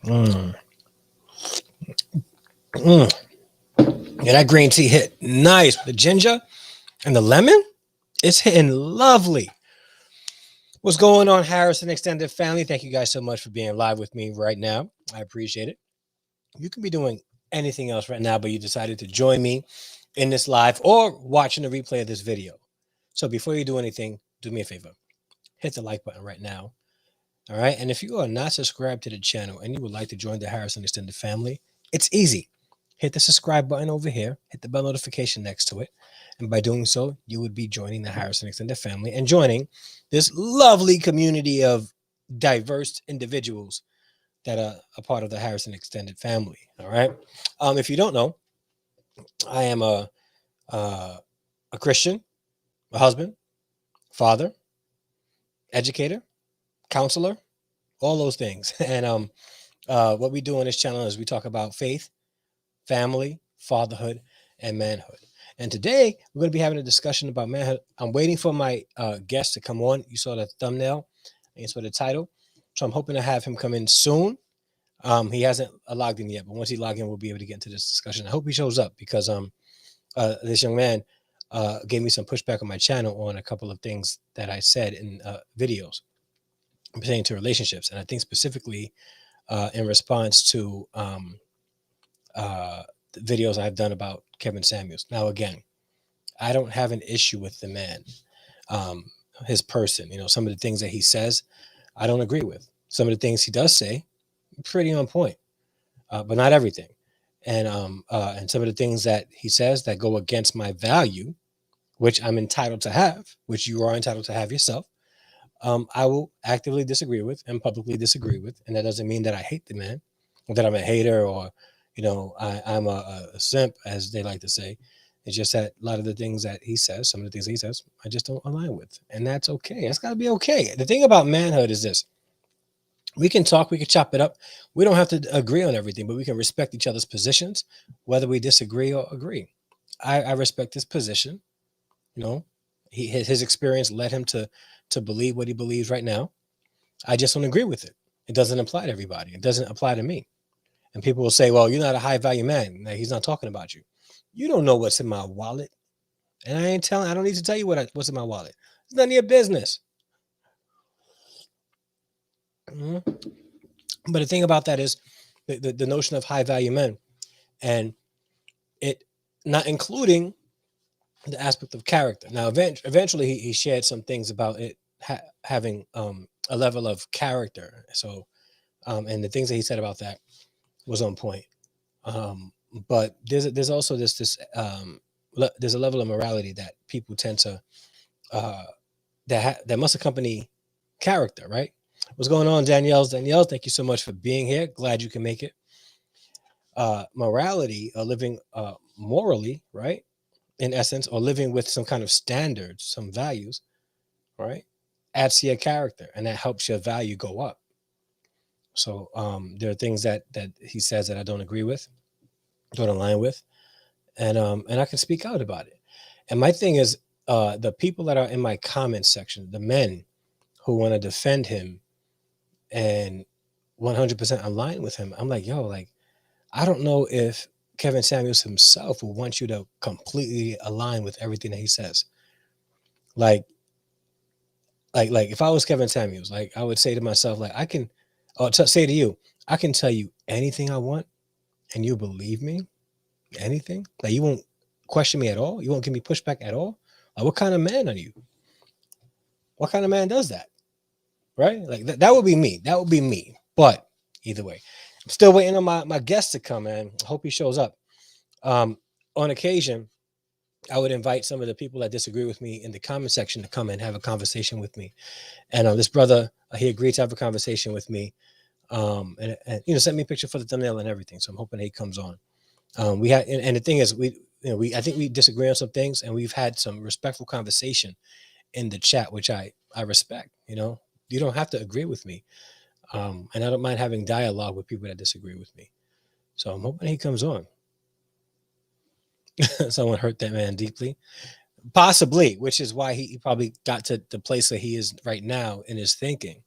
Mm. Mm. Yeah, that green tea hit nice. The ginger and the lemon, it's hitting lovely. What's going on, Harrison Extended Family? Thank you guys so much for being live with me right now. I appreciate it. You can be doing anything else right now, but you decided to join me in this live or watching the replay of this video. So before you do anything, do me a favor. Hit the like button right now. All right. And if you are not subscribed to the channel and you would like to join the Harrison Extended Family, it's easy. Hit the subscribe button over here, hit the bell notification next to it. And by doing so, you would be joining the Harrison Extended Family and joining this lovely community of diverse individuals that are a part of the Harrison Extended Family. All right. If you don't know, I am uh, a Christian, a husband, father, educator, counselor, all those things. And what we do on this channel is we talk about faith, family, fatherhood, and manhood. And today we're going to be having a discussion about manhood. I'm waiting for my guest to come on. You saw the thumbnail and you saw the title. So I'm hoping to have him come in soon. He hasn't logged in yet, but once he logs in, we'll be able to get into this discussion. I hope he shows up because this young man gave me some pushback on my channel on a couple of things that I said in videos pertaining to relationships. And I think specifically in response to the videos I've done about Kevin Samuels. Now, again, I don't have an issue with the man, his person. You know, some of the things that he says, I don't agree with. Some of the things he does say, pretty on point, but not everything. And some of the things that he says that go against my value, which I'm entitled to have, which you are entitled to have yourself, I will actively disagree with and publicly disagree with. And that doesn't mean that I hate the man, or that I'm a hater, or I'm a simp, as they like to say. It's just that a lot of the things that he says, some of the things he says, I just don't align with, and that's okay. That's got to be okay. The thing about manhood is this: we can talk, we can chop it up. We don't have to agree on everything, but we can respect each other's positions, whether we disagree or agree. I respect his position. You know, his experience led him to believe what he believes right now. I just don't agree with it. It doesn't apply to everybody. It doesn't apply to me. And people will say, well, you're not a high value man. Like, he's not talking about you. You don't know what's in my wallet. And I don't need to tell you what's in my wallet. It's none of your business. Mm-hmm. But the thing about that is the notion of high value men, and it not including the aspect of character. Now, eventually he shared some things about it having a level of character. So, and the things that he said about that was on point. But there's also there's a level of morality that people tend to that must accompany character, right? What's going on, Danielle? Danielle, thank you so much for being here. Glad you can make it. Morality, living morally, right? In essence, or living with some kind of standards, some values, right? Adds to your character, and that helps your value go up. So there are things that he says that I don't agree with, don't align with, and I can speak out about it. And my thing is, the people that are in my comment section, the men who want to defend him and 100% align with him, I'm like, yo, like, I don't know if Kevin Samuels himself will want you to completely align with everything that he says. Like if I was Kevin Samuels, like, I would say to myself, like, I can, or say to you, I can tell you anything I want, and you believe me, anything. Like, you won't question me at all. You won't give me pushback at all. Like, what kind of man are you? What kind of man does that? Right? Like, that would be me. That would be me. But either way, I'm still waiting on my guest to come, man. I hope he shows up. On occasion, I would invite some of the people that disagree with me in the comment section to come and have a conversation with me. And this brother, he agreed to have a conversation with me. And sent me a picture for the thumbnail and everything. So I'm hoping he comes on. We had, and the thing is, I think we disagree on some things, and we've had some respectful conversation in the chat, which I respect. You don't have to agree with me. And I don't mind having dialogue with people that disagree with me. So I'm hoping he comes on. Someone hurt that man deeply, possibly, which is why he probably got to the place that he is right now in his thinking.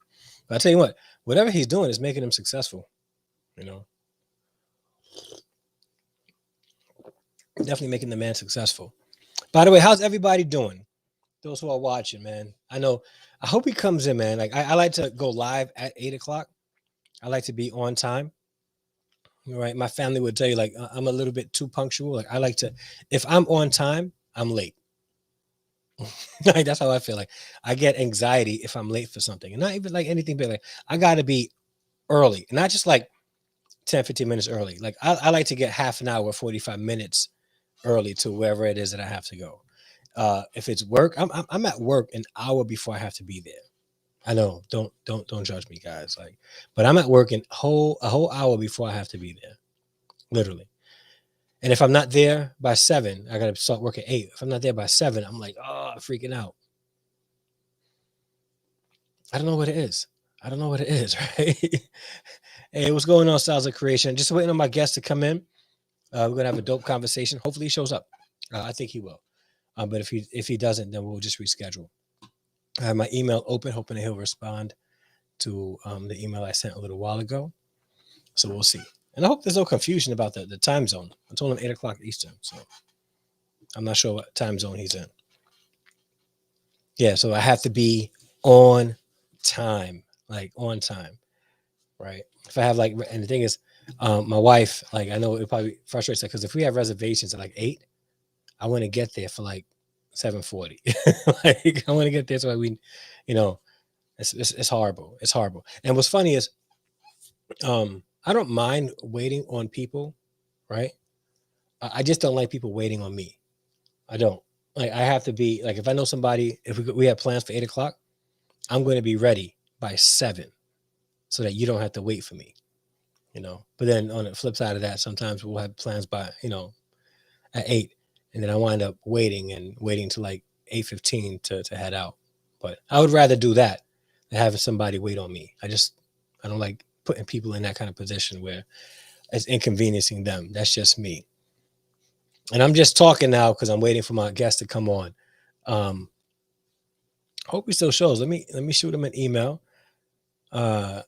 But I tell you what, whatever he's doing is making him successful. You know, definitely making the man successful. By the way, how's everybody doing? Those who are watching, man. I know. I hope he comes in, man. Like I like to go live at 8 o'clock. I like to be on time. Right. My family would tell you like I'm a little bit too punctual. Like I like to, if I'm on time, I'm late. Like that's how I feel. Like I get anxiety if I'm late for something, and not even like anything big. Like I got to be early, and not just like 10, 15 minutes early. Like I like to get half an hour, 45 minutes early to wherever it is that I have to go. If it's work, I'm at work an hour before I have to be there. I know, don't judge me, guys. Like, but I'm at work a whole hour before I have to be there, literally. And if I'm not there by 7, I gotta start work at 8. If I'm not there by 7, I'm like, oh, I'm freaking out. I don't know what it is. I don't know what it is, right? Hey, what's going on, Styles of Creation? Just waiting on my guest to come in. We're gonna have a dope conversation. Hopefully, he shows up. I think he will. But if he doesn't, then we'll just reschedule. I have my email open, hoping that he'll respond to the email I sent a little while ago. So we'll see. And I hope there's no confusion about the time zone. I told him 8 o'clock Eastern, so I'm not sure what time zone he's in. Yeah, so I have to be on time, like on time, right? If I have like, and the thing is, my wife, like I know it probably frustrates her because if we have reservations at like 8, I want to get there for like 7:40. Like I want to get there so we, you know, it's horrible. It's horrible. And what's funny is, I don't mind waiting on people, right? I just don't like people waiting on me. I don't. Like I have to be like if I know somebody, if we have plans for 8 o'clock, I'm going to be ready by 7 so that you don't have to wait for me. But then on the flip side of that, sometimes we'll have plans by at 8, and then I wind up waiting to like 8:15 to head out. But I would rather do that than having somebody wait on me. I don't like putting people in that kind of position where it's inconveniencing them. That's just me. And I'm just talking now because I'm waiting for my guest to come on. Um, Hope he still shows. Let me shoot him an email. Uh,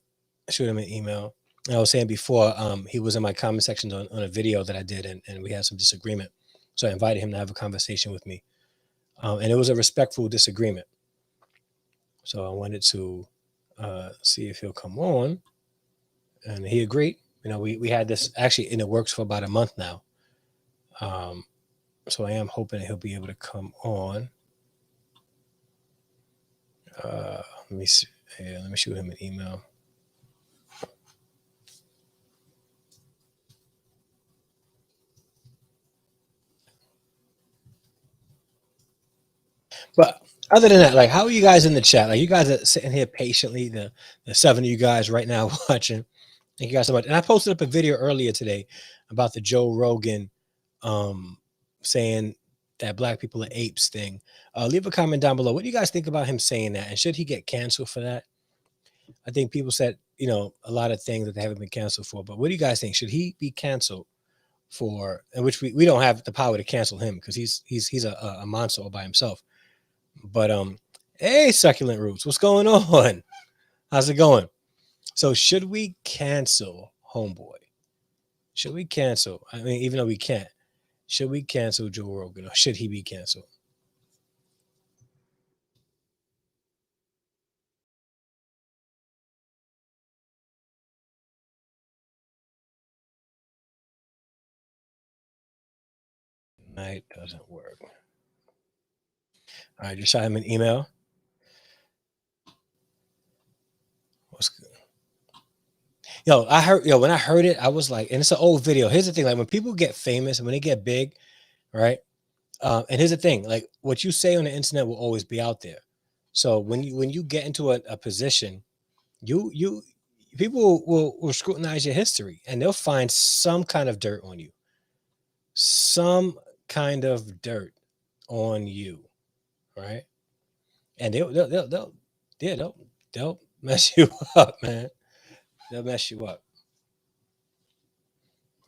Shoot him an email. I was saying before, he was in my comment section on a video that I did, and we had some disagreement. So I invited him to have a conversation with me, and it was a respectful disagreement. So I wanted to see if he'll come on, and he agreed. We had this actually in the works for about a month now. Um, so I am hoping that he'll be able to come on. Let me see. Yeah, let me shoot him an email. But other than that, like, how are you guys in the chat? Like, you guys are sitting here patiently. The 7 of you guys right now watching. Thank you guys so much. And I posted up a video earlier today about the Joe Rogan um, saying that black people are apes thing. Leave a comment down below. What do you guys think about him saying that? And should he get canceled for that? I think people said, a lot of things that they haven't been canceled for. But what do you guys think? Should he be canceled for? And which we don't have the power to cancel him because he's a monster all by himself. But hey, Succulent Roots, what's going on? How's it going? So should we cancel Homeboy? Should we cancel? I mean, even though we can't, should we cancel Joe Rogan or should he be canceled? Night doesn't work. All right, just shot him an email. What's good? When I heard it, I was like, and it's an old video. Here's the thing: like when people get famous and when they get big, right? And here's the thing: like what you say on the internet will always be out there. So when you get into a position, you people will scrutinize your history and they'll find some kind of dirt on you, some kind of dirt on you, right? And yeah, they'll mess you up, man. They'll mess you up.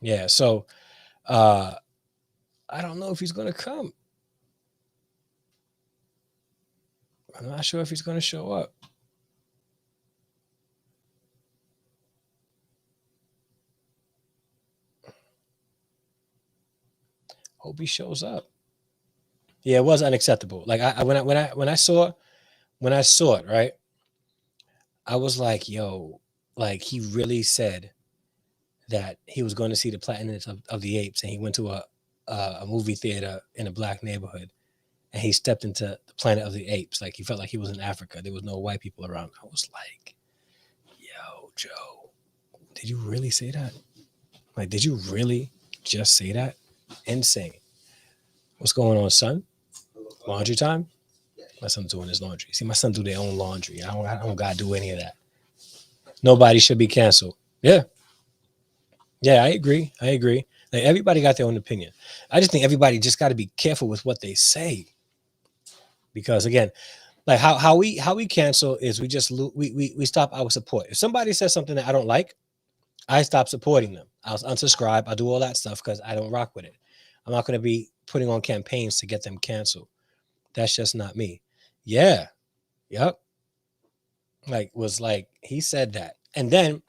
Yeah. So uh I don't know if he's gonna come. I'm not sure if he's gonna show up. Hope he shows up. Yeah, it was unacceptable. Like when I saw it, right, I was like, yo, like he really said that he was going to see the Planet of the Apes, and he went to a movie theater in a black neighborhood, and he stepped into the Planet of the Apes. Like he felt like he was in Africa. There was no white people around. I was like, yo, Joe, did you really say that? Like, did you really just say that? Insane. What's going on, son? Laundry time? My son's doing his laundry. See, my son do their own laundry. I don't gotta do any of that. Nobody should be canceled. Yeah. Yeah, I agree. Like everybody got their own opinion. I just think everybody just got to be careful with what they say. Because again, like how we cancel is we just we stop our support. If somebody says something that I don't like, I stop supporting them. I'll unsubscribe. I'll do all that stuff because I don't rock with it. I'm not going to be putting on campaigns to get them canceled. That's just not me. Yeah. Yep. Like was like he said that, and then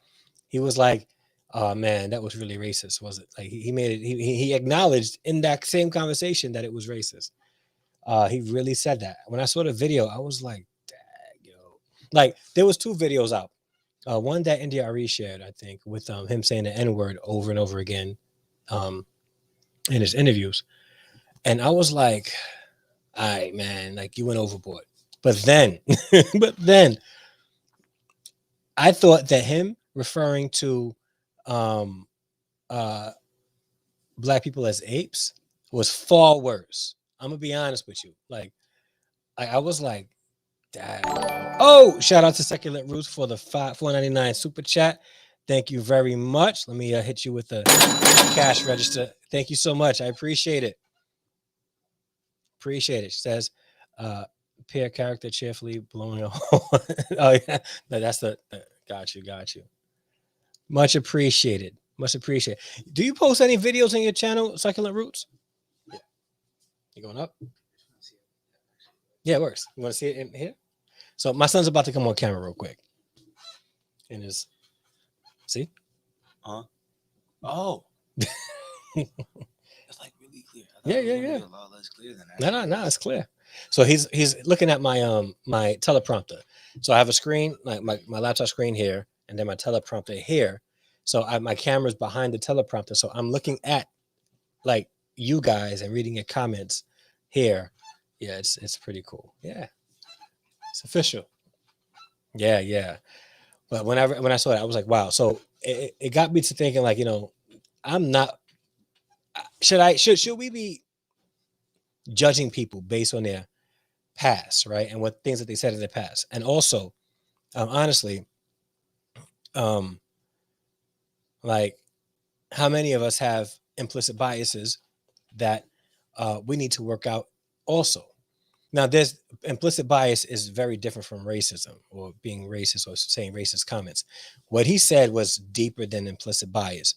he was like, "Oh man, that was really racist, was it?" Like he made it. He acknowledged in that same conversation that it was racist. He really said that. When I saw the video, I was like, "Dag, yo!" Like there was two videos out. One that India Ari shared, I think, with him saying the N word over and over again in his interviews, and I was like, "All right, man, like you went overboard." But then, but then, I thought that him referring to um, uh, black people as apes was far worse. I'm gonna be honest with you. Like, I was like, dang. Oh, shout out to Succulent Roots for the $4.99 super chat. Thank you very much. Let me hit you with the cash register. Thank you so much. I appreciate it. Appreciate it. She says, pair character cheerfully blowing a hole. Oh yeah, no, that's the got you. Much appreciated. Much appreciated. Do you post any videos on your channel, Succulent Roots? Yeah. You going up? Yeah, it works. You want to see it in here? So my son's about to come on camera real quick. In his see? Oh. It's like really clear. Yeah. A lot less clear than that. No, it's clear. So he's looking at my my teleprompter. So I have a screen, like my laptop screen here, and then my teleprompter here. So my camera's behind the teleprompter. So I'm looking at like you guys and reading your comments here. Yeah, it's pretty cool. Yeah. It's official. Yeah. But when I saw it, I was like, wow. So it got me to thinking, like, I'm not. Should we be judging people based on their past, right, and what things that they said in their past, and also, honestly, like, how many of us have implicit biases that we need to work out also? Now, there's implicit bias is very different from racism or being racist or saying racist comments. What he said was deeper than implicit bias.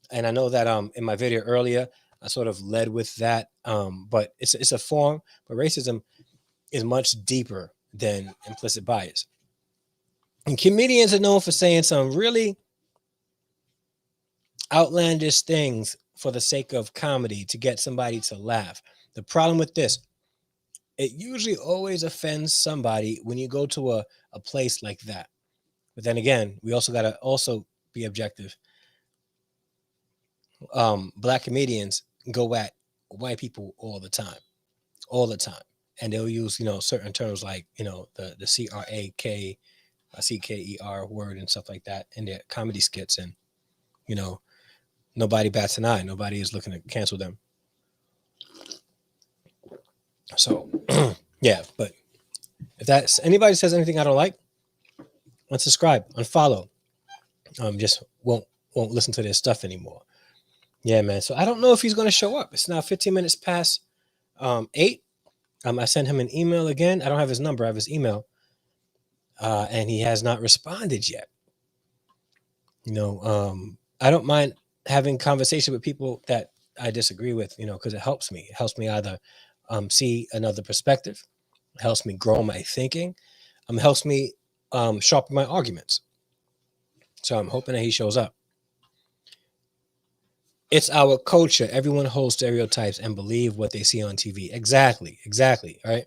And I know that in my video earlier, I sort of led with that, but it's a form, but racism is much deeper than implicit bias. And comedians are known for saying some really outlandish things for the sake of comedy to get somebody to laugh. The problem with this, it usually always offends somebody when you go to a place like that. But then again, we also got to also be objective. Black comedians go at white people all the time, and they'll use certain terms like the CKER word and stuff like that in their comedy skits, and nobody bats an eye. Nobody is looking to cancel them. So yeah, but if that's anybody says anything I don't like, unsubscribe, unfollow. Just won't listen to their stuff anymore. Yeah, man. So I don't know if he's going to show up. It's now 15 minutes past 8. I sent him an email again. I don't have his number. I have his email. And he has not responded yet. I don't mind having conversation with people that I disagree with, because it helps me. It helps me either see another perspective. It helps me grow my thinking. It helps me sharpen my arguments. So I'm hoping that he shows up. It's our culture. Everyone holds stereotypes and believe what they see on TV. Exactly, exactly. Right.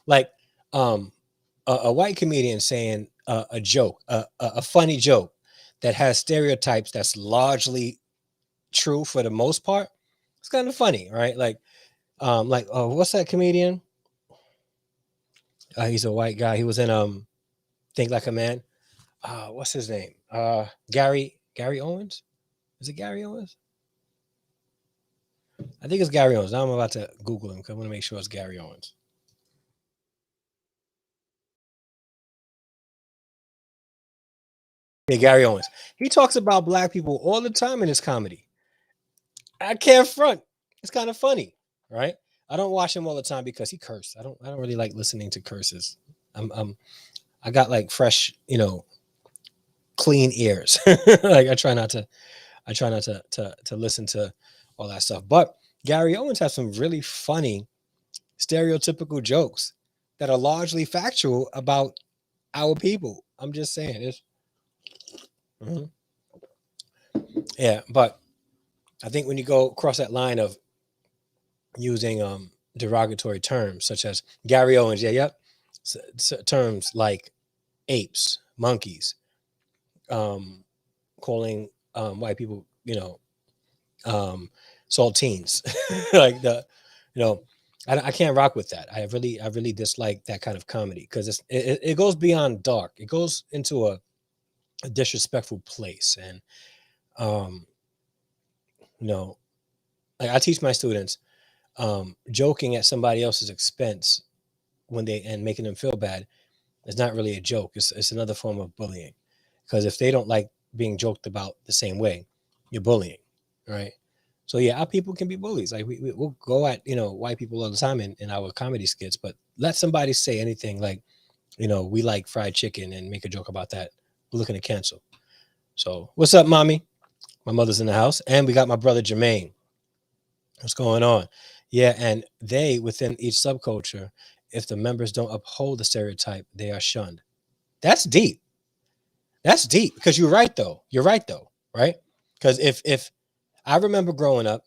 Like um, a white comedian saying a joke, a funny joke that has stereotypes that's largely true for the most part. It's kind of funny, right? Like what's that comedian? He's a white guy. He was in Think Like a Man. What's his name? Gary Owens. Is it Gary Owens? I think it's Gary Owens. Now I'm about to Google him because I want to make sure it's Gary Owens. Yeah, Gary Owens. He talks about black people all the time in his comedy. I can't front. It's kind of funny, right? I don't watch him all the time because he cursed. I don't really like listening to curses. I got like fresh, clean ears. Like I try not to listen to all that stuff. But Gary Owens has some really funny stereotypical jokes that are largely factual about our people. I'm just saying it's mhm. Yeah, but I think when you go across that line of using derogatory terms such as Gary Owens, yeah, yep, terms like apes, monkeys, um, calling white people, um, saltines, like you know, I can't rock with that. I really dislike that kind of comedy because it goes beyond dark. It goes into a disrespectful place, and um, you know, like I teach my students, joking at somebody else's expense when they and making them feel bad is not really a joke. It's another form of bullying because if they don't like being joked about the same way, you're bullying, right? So yeah, our people can be bullies. Like we'll go at white people all the time in our comedy skits, but let somebody say anything like we like fried chicken and make a joke about that, we're looking to cancel. So what's up, mommy? My mother's in the house, and we got my brother Jermaine. What's going on? Yeah, and they within each subculture, if the members don't uphold the stereotype, they are shunned. That's deep. That's deep because you're right though. You're right though, right? Because if I remember growing up,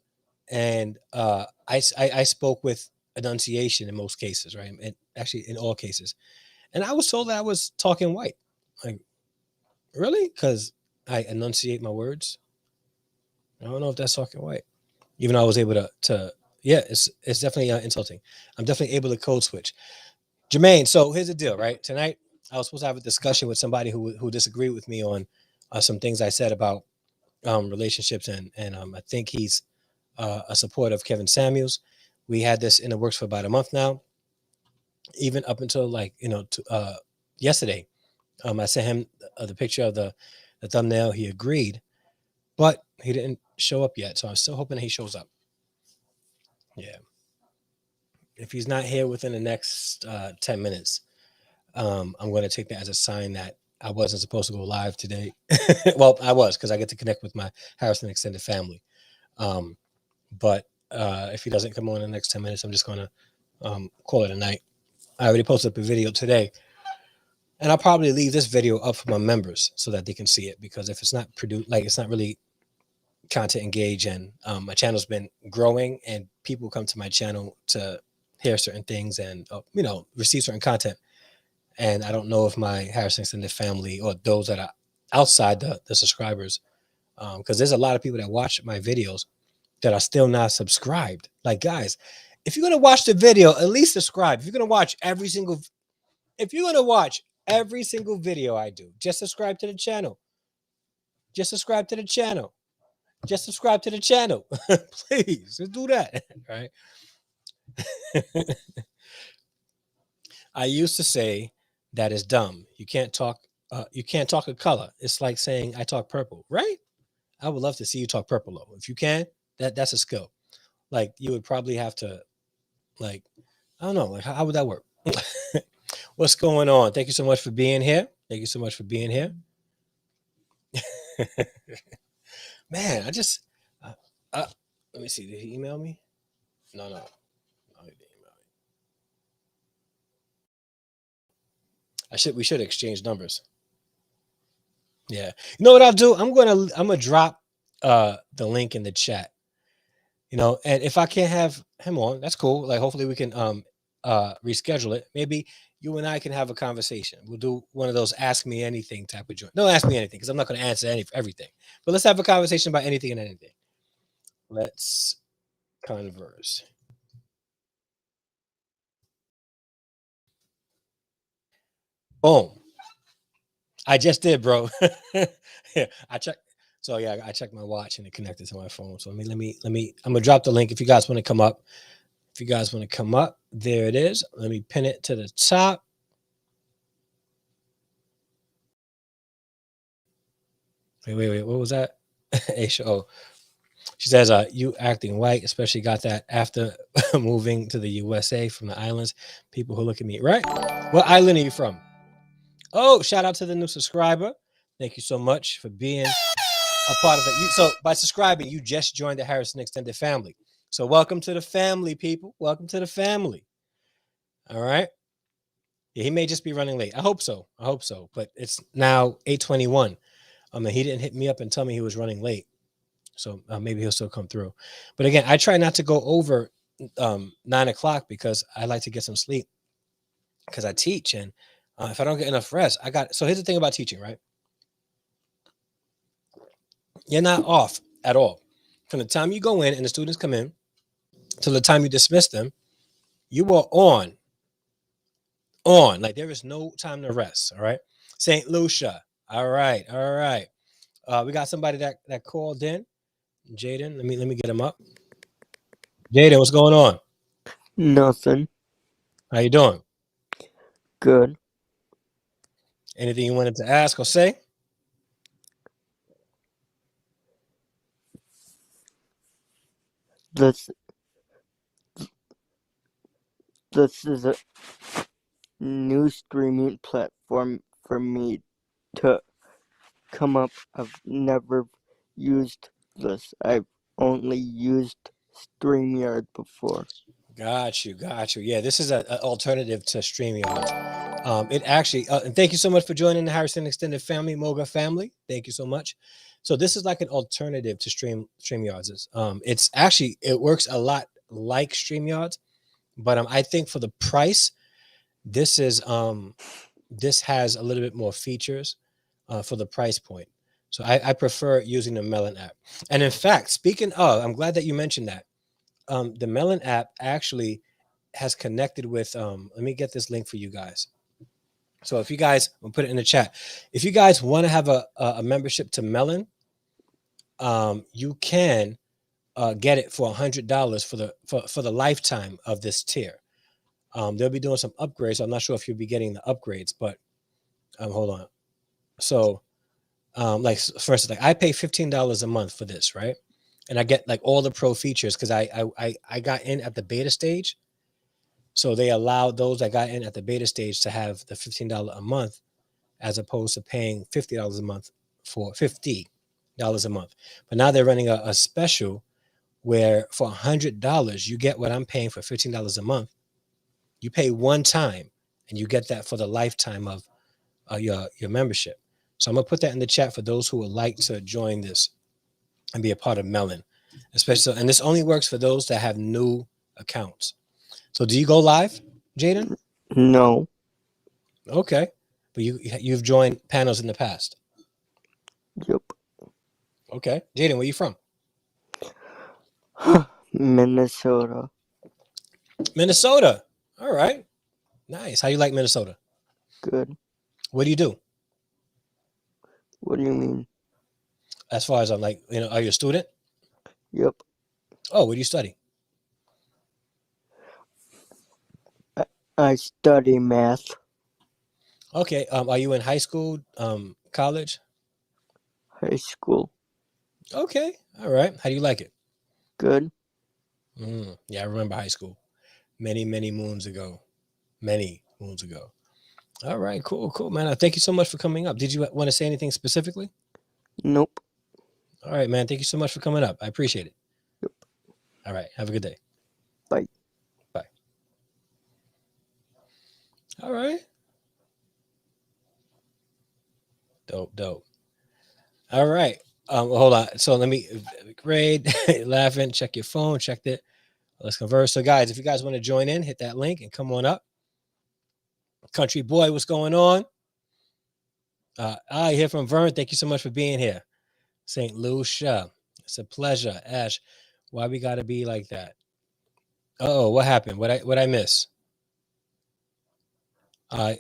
and I spoke with enunciation in most cases, right? And actually in all cases, and I was told that I was talking white. Like really? Because I enunciate my words. I don't know if that's talking white. Even though I was able to yeah, it's definitely insulting. I'm definitely able to code switch. Jermaine, so here's the deal, right? Tonight I was supposed to have a discussion with somebody who disagreed with me on some things I said about relationships, and I think he's a supporter of Kevin Samuels. We had this in the works for about a month now, even up until like yesterday. I sent him the picture of the thumbnail. He agreed, but he didn't show up yet. So I'm still hoping he shows up. Yeah, if he's not here within the next 10 minutes, I'm going to take that as a sign that I wasn't supposed to go live today. Well, I was because I get to connect with my Harrison extended family. Um, but if he doesn't come on in the next 10 minutes, I'm just going to call it a night. I already posted up a video today, and I'll probably leave this video up for my members so that they can see it, because if it's not produced, like it's not really content engaged, and my channel's been growing and people come to my channel to hear certain things and receive certain content, and I don't know if my Harrison extended family or those that are outside the subscribers, because there's a lot of people that watch my videos that are still not subscribed. Like, guys, if you're gonna watch the video, at least subscribe. If you're gonna watch every single video I do, just subscribe to the channel. Just subscribe to the channel. Just subscribe to the channel. Please, just do that. Right. I used to say that is dumb. You can't talk a color. It's like saying I talk purple, right? I would love to see you talk purple though. If you can, that's a skill. Like you would probably have to, like, I don't know, like how would that work? What's going on? Thank you so much for being here. Thank you so much for being here. Man, I just uh, uh, let me see. Did he email me? No, no, no, he didn't email me. We should exchange numbers. Yeah. You know what I'll do? I'm gonna drop the link in the chat. And if I can't have him on, that's cool. Like hopefully we can reschedule it. Maybe you and I can have a conversation. We'll do one of those ask me anything type of joint. No, ask me anything because I'm not going to answer everything. But let's have a conversation about anything and anything. Let's converse. Boom. I just did, bro. Yeah, I checked. So yeah, I checked my watch and it connected to my phone. So let me. I'm gonna drop the link if you guys want to come up. If you guys want to come up, there it is. Let me pin it to the top. Wait. What was that? Aisha. Oh, she says, "You acting white, especially got that after moving to the USA from the islands. People who look at me, right? What island are you from? Oh, shout out to the new subscriber. Thank you so much for being a part of it. So by subscribing, you just joined the Harrison Extended Family. So welcome to the family, people. Welcome to the family. All right. Yeah, he may just be running late. I hope so. But it's now 8:21. And he didn't hit me up and tell me he was running late. So maybe he'll still come through. But again, I try not to go over 9 o'clock because I like to get some sleep because I teach. And if I don't get enough rest, so here's the thing about teaching, right? You're not off at all. From the time you go in and the students come in till the time you dismiss them, you are on. Like there is no time to rest. All right. St. Lucia. All right. We got somebody that called in. Jaden. Let me get him up. Jaden, what's going on? Nothing. How you doing? Good. Anything you wanted to ask or say? This is a new streaming platform for me to come up. I've never used this. I've only used StreamYard before. Got you. Yeah, this is an alternative to StreamYard. It actually, and thank you so much for joining the Harrison Extended Family, Moga family. Thank you so much. So this is like an alternative to StreamYards. It's actually it works a lot like StreamYards, but I think for the price, this has a little bit more features for the price point. So I prefer using the Melon app. And in fact, speaking of, I'm glad that you mentioned that. The Melon app actually has connected with let me get this link for you guys. So if you guys, we'll put it in the chat. If you guys want to have a membership to Melon, you can get it for $100 for the lifetime of this tier. They'll be doing some upgrades. So I'm not sure if you'll be getting the upgrades, but hold on. So like for instance, like I pay $15 a month for this, right? And I get like all the pro features because I got in at the beta stage. So they allowed those that got in at the beta stage to have the $15 a month as opposed to paying $50 a month for $50 a month. But now they're running a special where for $100 you get what I'm paying for $15 a month. You pay one time and you get that for the lifetime of your membership. So I'm gonna put that in the chat for those who would like to join this and be a part of Melon, especially. And this only works for those that have new accounts. So do you go live, Jaden? No. Okay, but you've joined panels in the past. Yep. Okay, Jaden, where you from? Minnesota. Minnesota. All right, nice. How you like Minnesota? Good. What do you do? What do you mean? As far as I'm like, are you a student? Yep. Oh, what do you study? I study math. Okay, are you in high school, college? High school. Okay, all right. How do you like it? Good. Yeah, I remember high school. Many moons ago. Many moons ago. All right, cool, man. Thank you so much for coming up. Did you want to say anything specifically? Nope. All right, man. Thank you so much for coming up. I appreciate it. Yep. All right. Have a good day. Bye. Bye. All right. Dope. All right. Hold on. So let me grade, laughing, check your phone, checked it. Let's converse. So, guys, if you guys want to join in, hit that link and come on up. Country boy, what's going on? I hear from Vern. Thank you so much for being here. St. Lucia, it's a pleasure. Ash, why we gotta be like that? Oh, what happened? What I miss? Uh,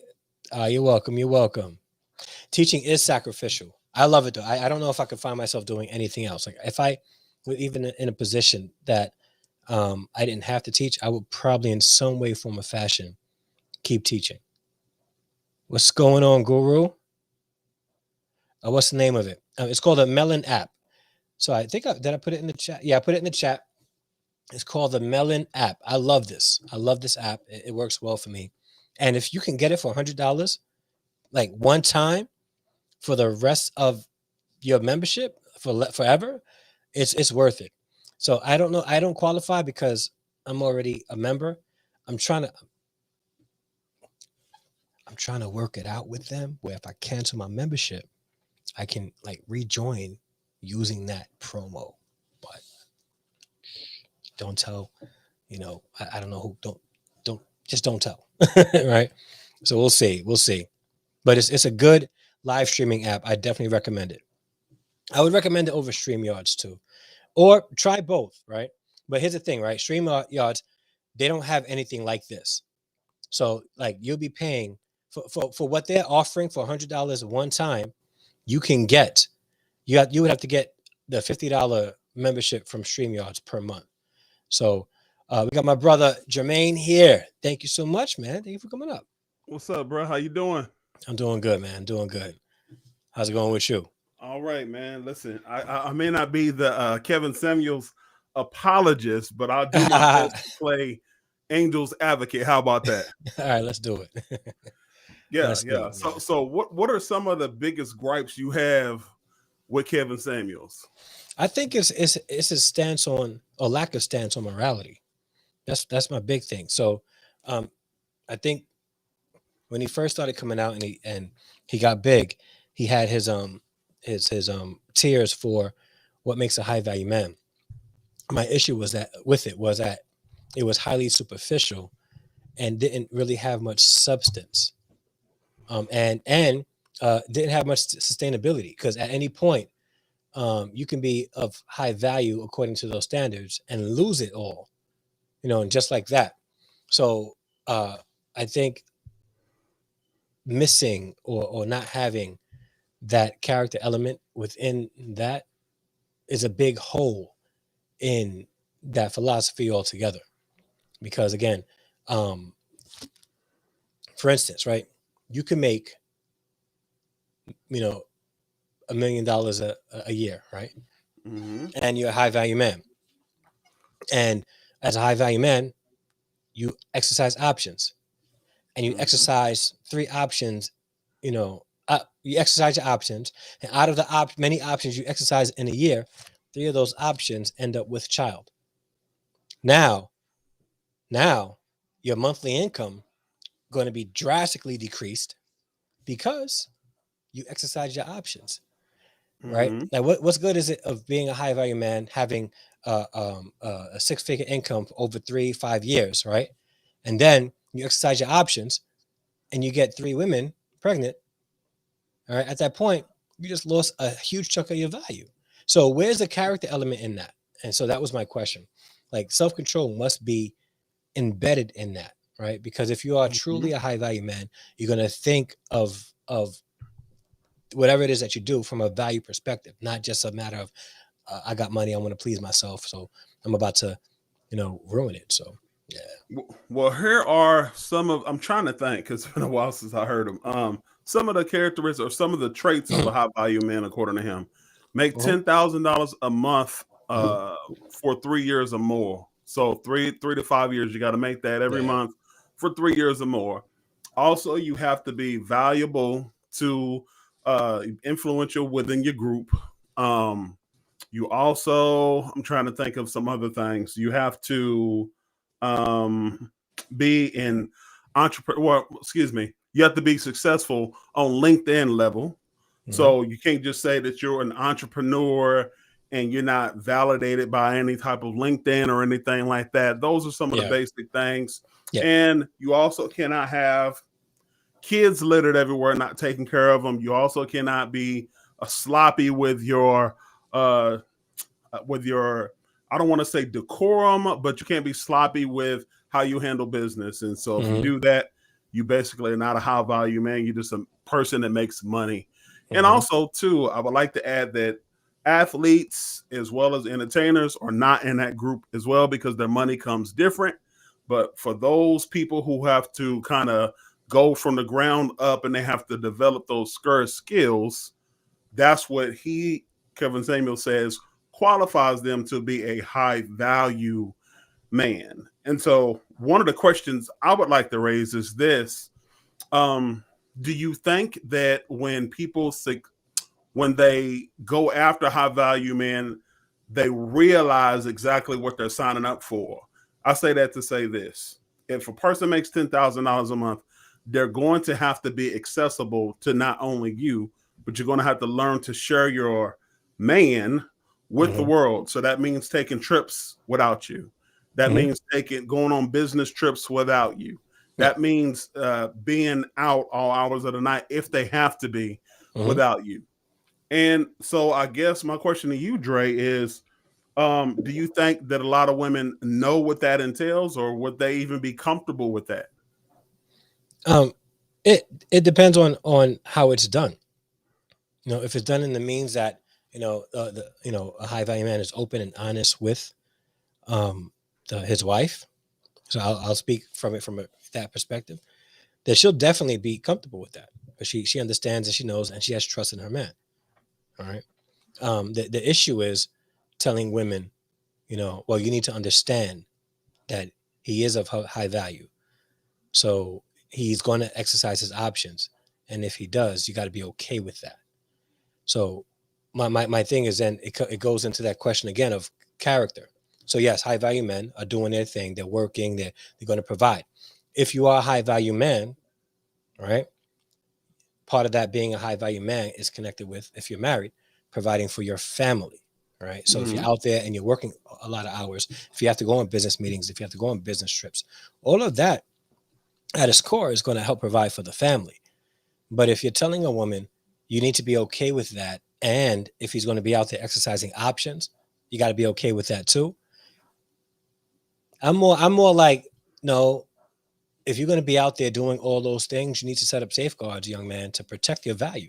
you're welcome. You're welcome. Teaching is sacrificial. I love it though. I don't know if I could find myself doing anything else. Like if I were even in a position that I didn't have to teach, I would probably in some way, form, or fashion keep teaching. What's going on, Guru? What's the name of it? It's called a Melon app. So I think did I put it in the chat? Yeah, I put it in the chat. It's called the Melon app. I love this. I love this app. It works well for me. And if you can get it for $100, like one time for the rest of your membership for forever, it's worth it. So I don't know. I don't qualify because I'm already a member. I'm trying to I'm trying to work it out with them where if I cancel my membership, I can like rejoin using that promo. But don't tell, I don't know who don't just don't tell. Right. So we'll see. We'll see. But it's a good live streaming app. I definitely recommend it. I would recommend it over StreamYards too. Or try both, right? But here's the thing, right? StreamYards, they don't have anything like this. So like you'll be paying for what they're offering for $100 one time, you can get you would have to get the $50 membership from StreamYards per month. So we got my brother Jermaine here. Thank you so much, man. Thank you for coming up. What's up, bro? How you doing? I'm doing good, man. Doing good. How's it going with you? All right, man. Listen, I may not be the Kevin Samuels apologist, but I'll do my All best to play Angel's advocate. How about that? right, let's do it. Yeah, Let's yeah. go, So, man. so what are some of the biggest gripes you have with Kevin Samuels? I think it's his stance on or lack of stance on morality. That's my big thing. So um, I think when he first started coming out and he got big, he had his tiers for what makes a high value man. My issue was that with it was that it was highly superficial and didn't really have much substance. And didn't have much sustainability because at any point you can be of high value according to those standards and lose it all, and just like that. So uh, I think missing or not having that character element within that is a big hole in that philosophy altogether. Because again, um, for instance, right, you can make you know $1 million a year, right, Mm-hmm. and you're a high value man, and as a high value man, you exercise options, and you Mm-hmm. exercise three options. You exercise your options, and out of the many options you exercise in a year, three of those options end up with child. Now, now your monthly income going to be drastically decreased because you exercise your options, right? Mm-hmm. Like what's good is it of being a high value man having a six-figure income for over 3 5 years, right? And then you exercise your options and you get three women pregnant. All right, at that point, you just lost a huge chunk of your value. So where's the character element in that? And so that was my question. Like self-control must be embedded in that, right? Because if you are Mm-hmm. truly a high value man, you're gonna think of whatever it is that you do from a value perspective, not just a matter of I got money, I want to please myself, so I'm about to, ruin it. So yeah. Well, here are some of. I'm trying to think because it's been a while since I heard him. Some of the characteristics or some of the traits of a high value man, according to him, make Mhm. $10,000 a month for 3 years or more. So three to 5 years, you got to make that every Yeah. month for 3 years or more. Also, you have to be valuable to influential within your group. Um, you also, I'm trying to think of some other things. You have to um, be in entrepreneur. Well, excuse me. You have to be successful on LinkedIn level. So you can't just say that you're an entrepreneur and you're not validated by any type of LinkedIn or anything like that. Those are some of the basic things. Yeah. And you also cannot have kids littered everywhere, not taking care of them. You also cannot be sloppy with your I don't want to say decorum, but you can't be sloppy with how you handle business. And so if you do that, you basically are not a high value man. You're just a person that makes money. And also, too, I would like to add that athletes as well as entertainers are not in that group as well because their money comes different. But for those people who have to kind of go from the ground up and they have to develop those scarce skills, that's what Kevin Samuel says, qualifies them to be a high value man. And so one of the questions I would like to raise is this. Do you think that when they go after high value men, they realize exactly what they're signing up for? I say that to say this. If a person makes $10,000 a month, they're going to have to be accessible to not only you, but you're going to have to learn to share your man with the world. So that means taking trips without you. That means going on business trips without you. That means being out all hours of the night if they have to be without you. And so I guess my question to you, Dre, is do you think that a lot of women know what that entails, or would they even be comfortable with that? It depends on how it's done. If it's done in the means that a high value man is open and honest with his wife. So I'll speak from that perspective. That she'll definitely be comfortable with that, but she understands and she knows and she has trust in her man. All right. The issue is telling women, well, you need to understand that he is of high value, so he's going to exercise his options, and if he does, you got to be okay with that. So my thing is, then it goes into that question again of character. So yes, high value men are doing their thing. They're working. They're going to provide. If you are a high value man, right, part of that being a high value man is connected with, if you're married, providing for your family. Right. So if you're out there and you're working a lot of hours, if you have to go on business meetings, if you have to go on business trips, all of that at its core is going to help provide for the family. But if you're telling a woman you need to be okay with that, and if he's going to be out there exercising options, you got to be okay with that too. I'm more like, no, if you're going to be out there doing all those things, you need to set up safeguards, young man, to protect your value,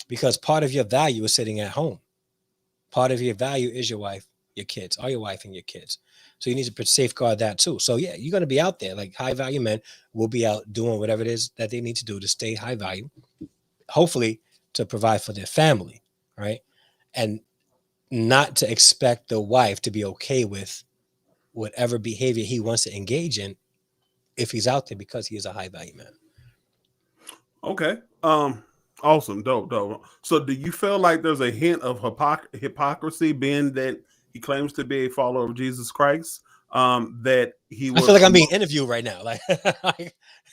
because part of your value is sitting at home. Part of your value is your wife, your kids, or your wife and your kids. So you need to safeguard that too. So yeah, you're going to be out there. Like high value men will be out doing whatever it is that they need to do to stay high value, hopefully to provide for their family, right? And not to expect the wife to be okay with whatever behavior he wants to engage in if he's out there, because he is a high value man. Okay. Awesome. Dope. So do you feel like there's a hint of hypocrisy, being that he claims to be a follower of Jesus Christ? That he I would feel like I'm being interviewed right now. Like,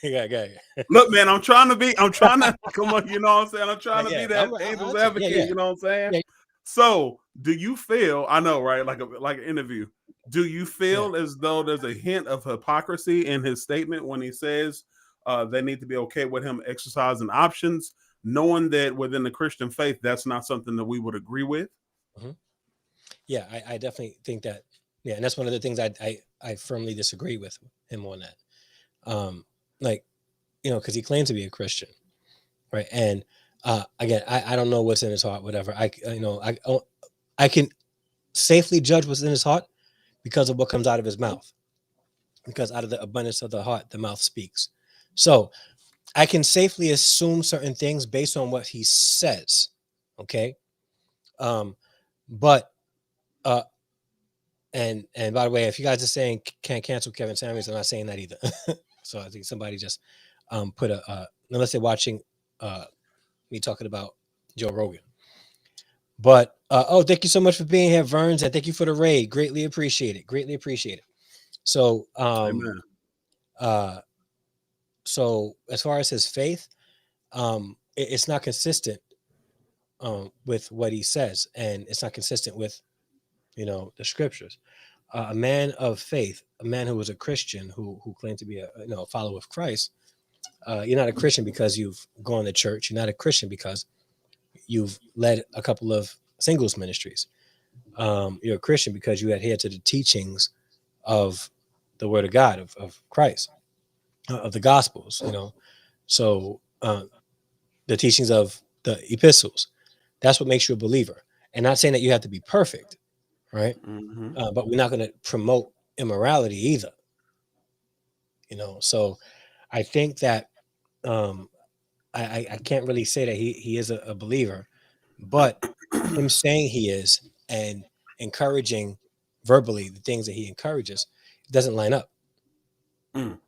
yeah. Look, man, I'm trying to come on, you know what I'm saying? I'm trying to be that angel's advocate, yeah. you know what I'm saying? Yeah. So do you feel, I know, right? Like an interview. Do you feel as though there's a hint of hypocrisy in his statement when he says they need to be okay with him exercising options, knowing that within the Christian faith, that's not something that we would agree with? Yeah, I definitely think that. Yeah, and that's one of the things I firmly disagree with him on that. Like, because he claims to be a Christian, right? And again, I don't know what's in his heart, whatever. I can safely judge what's in his heart because of what comes out of his mouth. Because out of the abundance of the heart, the mouth speaks. So I can safely assume certain things based on what he says. Okay. But and by the way, if you guys are saying can't cancel Kevin Samuels, I'm not saying that either. So I think somebody just put unless they're watching me talking about Joe Rogan. But thank you so much for being here, Verns, and thank you for the raid. Greatly appreciate it. So Amen. So as far as his faith, it's not consistent with what he says, and it's not consistent with the scriptures. A man of faith, a man who was a Christian, who claimed to be a follower of Christ. You're not a Christian because you've gone to church. You're not a Christian because you've led a couple of singles ministries. You're a Christian because you adhere to the teachings of the Word of God, of Christ, of the Gospels. So the teachings of the epistles. That's what makes you a believer. And not saying that you have to be perfect, right? Mm-hmm. But we're not going to promote immorality either. So I think that um, I can't really say that he is a believer, but him saying he is and encouraging verbally the things that he encourages doesn't line up. Mm.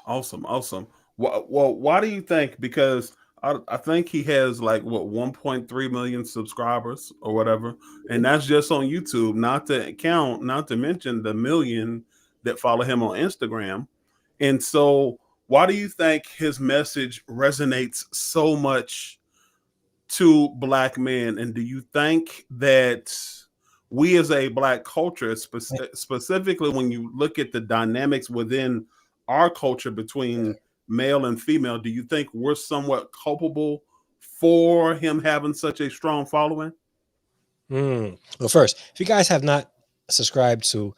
Awesome, awesome. Well, why do you think? Because I think he has like what 1.3 million subscribers or whatever, and that's just on YouTube. Not to mention the million that follow him on Instagram. And so, why do you think his message resonates so much to black men? And do you think that we as a black culture, specifically when you look at the dynamics within our culture between male and female, do you think we're somewhat culpable for him having such a strong following? Well, first, if you guys have not subscribed to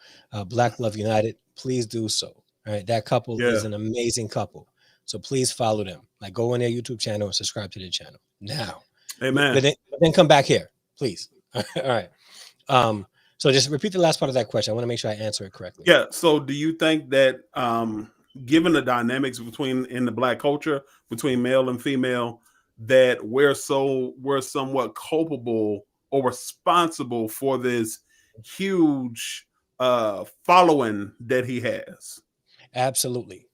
Black Love United, please do so. All right, that couple Yeah. is an amazing couple, so please follow them. Like, go on their YouTube channel and subscribe to their channel now. Amen. But then come back here, please. All right. So just repeat the last part of that question. I want to make sure I answer it correctly. Yeah. So do you think that given the dynamics in the black culture between male and female, that we're somewhat culpable or responsible for this huge following that he has? Absolutely.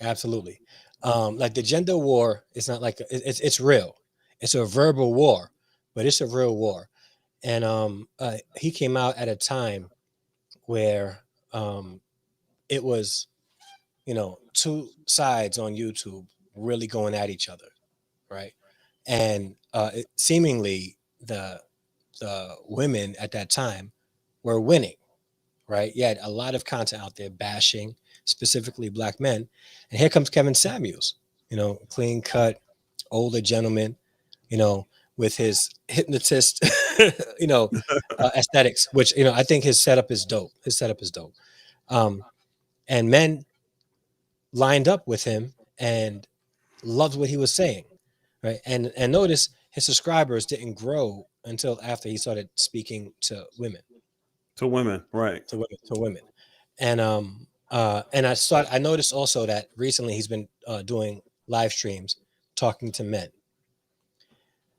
Absolutely. Like the gender war is not like it's real. It's a verbal war, but it's a real war. And he came out at a time where it was, two sides on YouTube really going at each other, right? And seemingly the women at that time were winning, right? You had a lot of content out there bashing specifically black men, and here comes Kevin Samuels, clean cut, older gentleman, you know, with his hypnotist, aesthetics, which I think his setup is dope. His setup is dope, and men lined up with him and loved what he was saying, right? And notice his subscribers didn't grow until after he started speaking to women, To women, right? to women, and I noticed also that recently he's been doing live streams talking to men.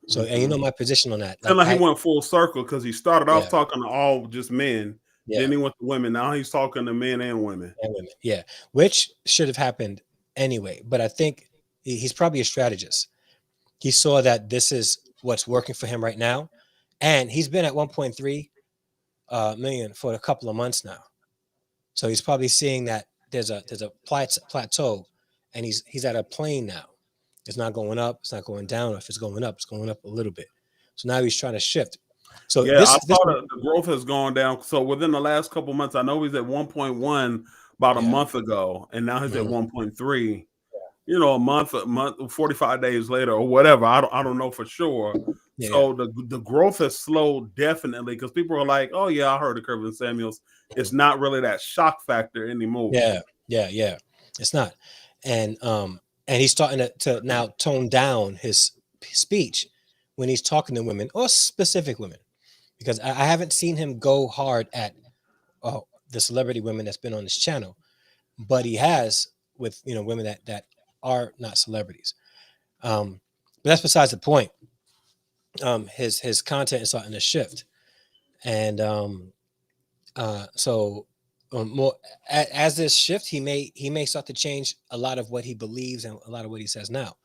So, and Mm-hmm. my position on that, And like like he went full circle because he started off yeah, talking to all just men, yeah, then he went to women. Now he's talking to men and women. and women, yeah, which should have happened anyway. But I think he's probably a strategist. He saw that this is what's working for him right now, and he's been at 1.3 million for a couple of months now. So he's probably seeing that there's a plateau, and he's at a plane now. It's not going up, it's not going down. Or if it's going up a little bit. So now he's trying to shift. So Yeah, I this saw that the growth has gone down. So within the last couple months, I know he's at 1.1 about a yeah, month ago, and now he's at mhm, 1.3. A month, 45 days later, or whatever. I don't know for sure. yeah, So the growth has slowed definitely because people are like, oh yeah, I heard of Kevin Samuels. It's not really that shock factor anymore. yeah, yeah. It's not, and he's starting to now tone down his speech when he's talking to women or specific women, because I haven't seen him go hard at the celebrity women that's been on this channel, but he has with women that are not celebrities. But that's besides the point. His content is starting to shift, and so more as this shift, he may start to change a lot of what he believes and a lot of what he says now.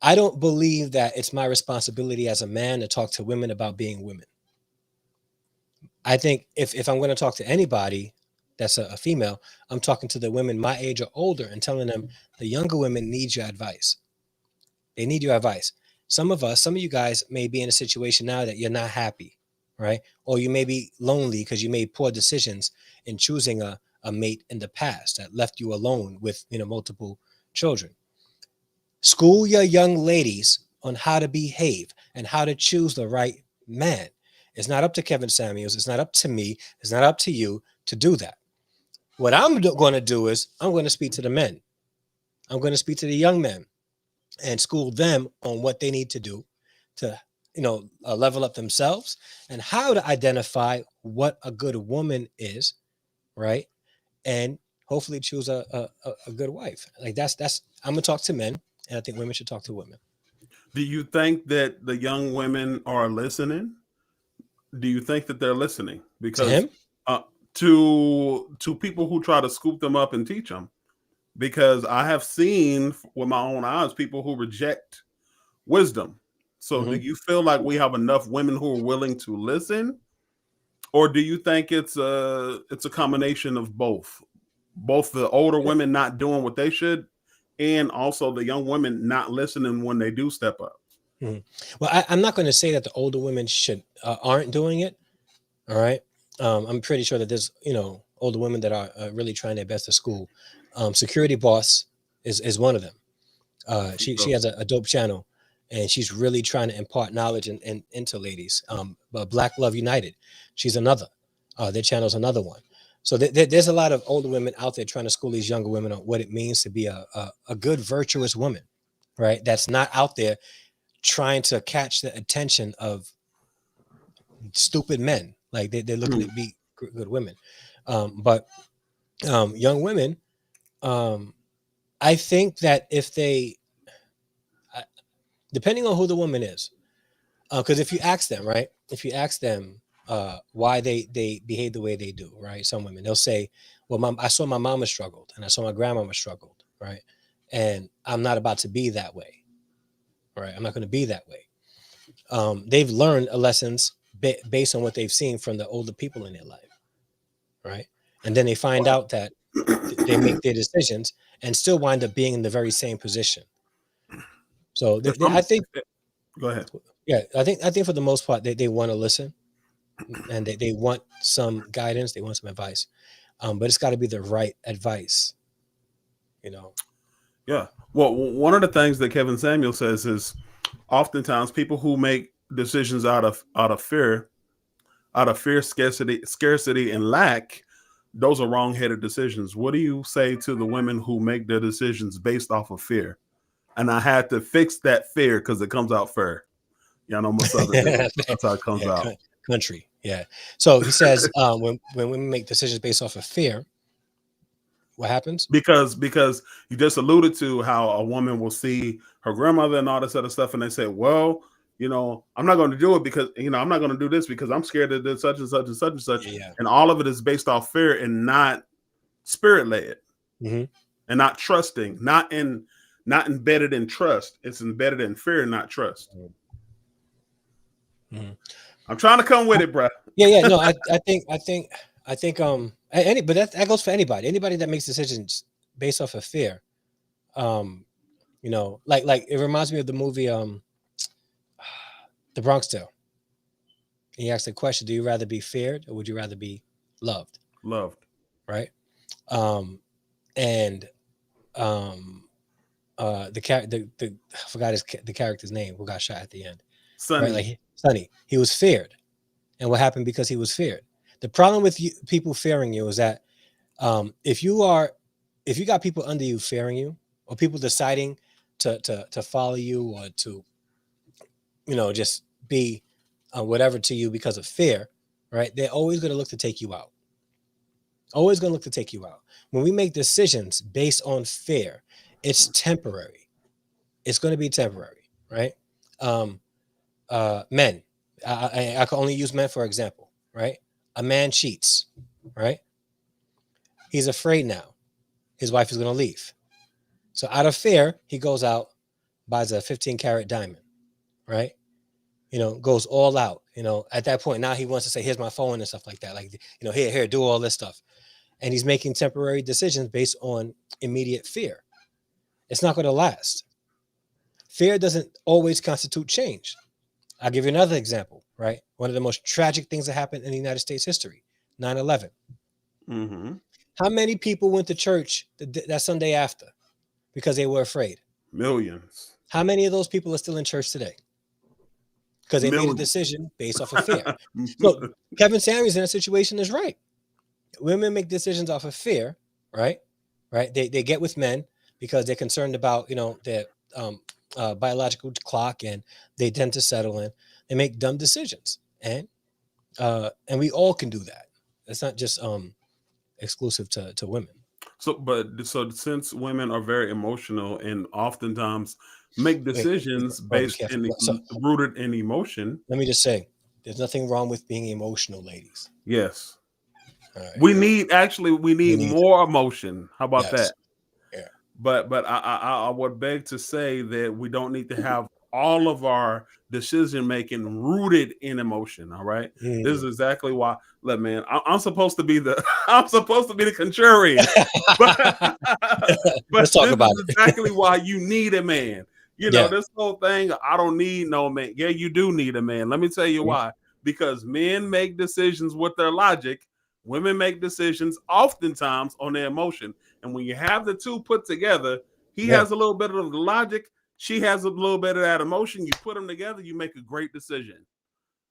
I don't believe that it's my responsibility as a man to talk to women about being women. I think if I'm going to talk to anybody that's a female, I'm talking to the women my age or older and telling them the younger women need your advice. They need your advice. some of you guys may be in a situation now that you're not happy, right? Or you may be lonely because you made poor decisions in choosing a mate in the past that left you alone with, multiple children. School your young ladies on how to behave and how to choose the right man. It's not up to Kevin Samuels. It's not up to me. It's not up to you to do that. What I'm going to do is I'm going to speak to the men. I'm going to speak to the young men and school them on what they need to do to, level up themselves and how to identify what a good woman is, right? And hopefully choose a good wife. Like that's I'm gonna talk to men, and I think women should talk to women. Do you think that the young women are listening? Do you think that they're listening? To Because him, uh, to people who try to scoop them up and teach them, because I have seen with my own eyes people who reject wisdom. So, do mm-hmm. you feel like we have enough women who are willing to listen, or do you think it's a combination of both the older women not doing what they should, and also the young women not listening when they do step up? Mm-hmm. Well, I'm not going to say that the older women aren't doing it. All right, I'm pretty sure that there's older women that are really trying their best at school. Security Boss is one of them. She has a dope channel, and she's really trying to impart knowledge and into ladies. But Black Love United, she's another. Their channel's another one. So there's a lot of older women out there trying to school these younger women on what it means to be a good, virtuous woman, right? That's not out there trying to catch the attention of stupid men. Like they're looking to be good women. But young women, I think that if they, depending on who the woman is, because if you ask them, right, if you ask them why they behave the way they do, right, some women, they'll say, well, I saw my mama struggled and I saw my grandmama struggled, right, and I'm not about to be that way, right, I'm not going to be that way. They've learned lessons based on what they've seen from the older people in their life, right, and then they find out that they make their decisions and still wind up being in the very same position. So I think, Go ahead. yeah, I think for the most part they want to listen, and they want some guidance, they want some advice, but it's got to be the right advice, you know. Yeah. Well, one of the things that Kevin Samuel says is oftentimes people who make decisions out of fear, scarcity, and lack, those are wrong-headed decisions. What do you say to the women who make their decisions based off of fear? And I had to fix that fear because it comes out fair. Yeah, I know my southern dude. That's how it comes Yeah, out. country, yeah. So he says when women make decisions based off of fear, what happens? Because you just alluded to how a woman will see her grandmother and all this other stuff, and they say, well, I'm not going to do it because I'm not going to do this because I'm scared of this, such and such and such and such, Yeah. and all of it is based off fear and not spirit led, Mm-hmm. and not trusting, not embedded in trust. It's embedded in fear and not trust. Mm-hmm. I'm trying to come with it, bro. Yeah. No, I think but that goes for anybody that makes decisions based off of fear. Like it reminds me of the movie The Bronx Tale. He asked the question, do you rather be feared or would you rather be loved? Loved. Right. And the I forgot the character's name who got shot at the end. Sonny. Right, like Sonny, he was feared. And what happened because he was feared? The problem with people fearing you is that if you got people under you fearing you, or people deciding to follow you, or to just be whatever to you because of fear, right? They're always going to look to take you out. Always going to look to take you out. When we make decisions based on fear, it's temporary. It's going to be temporary, right? Men, I can only use men for example, right? A man cheats, right? He's afraid now his wife is going to leave. So out of fear, he goes out, buys a 15-carat diamond, right? Goes all out. At that point, now he wants to say, here's my phone and stuff like that. Like, here, do all this stuff. And he's making temporary decisions based on immediate fear. It's not going to last. Fear doesn't always constitute change. I'll give you another example, right? One of the most tragic things that happened in the United States history, 9/11. Mm-hmm. How many people went to church that Sunday after because they were afraid? Millions. How many of those people are still in church today? Because they made a Millions. decision based off of fear. So Kevin Samuels in a situation is right. Women make decisions off of fear, right? Right. They get with men because they're concerned about, their biological clock, and they tend to settle in. They make dumb decisions, and we all can do that. It's not just exclusive to women. So since women are very emotional and oftentimes make Wait, decisions bro, be based careful. in So rooted in emotion, let me just say, there's nothing wrong with being emotional, ladies. yes, All right. we need need more emotion. How about Yes. that? Yeah. But I would beg to say that we don't need to have all of our decision making rooted in emotion. All right, this is exactly why. Look, man, I'm supposed to be the I'm supposed to be the contrarian, but Let's but talk this about is it. exactly why you need a man. Yeah. This whole thing. I don't need no man. Yeah, you do need a man. Let me tell you Mhm. why. Because men make decisions with their logic. Women make decisions oftentimes on their emotion. And when you have the two put together, he Yeah. has a little bit of the logic, she has a little bit of that emotion. You put them together, you make a great decision.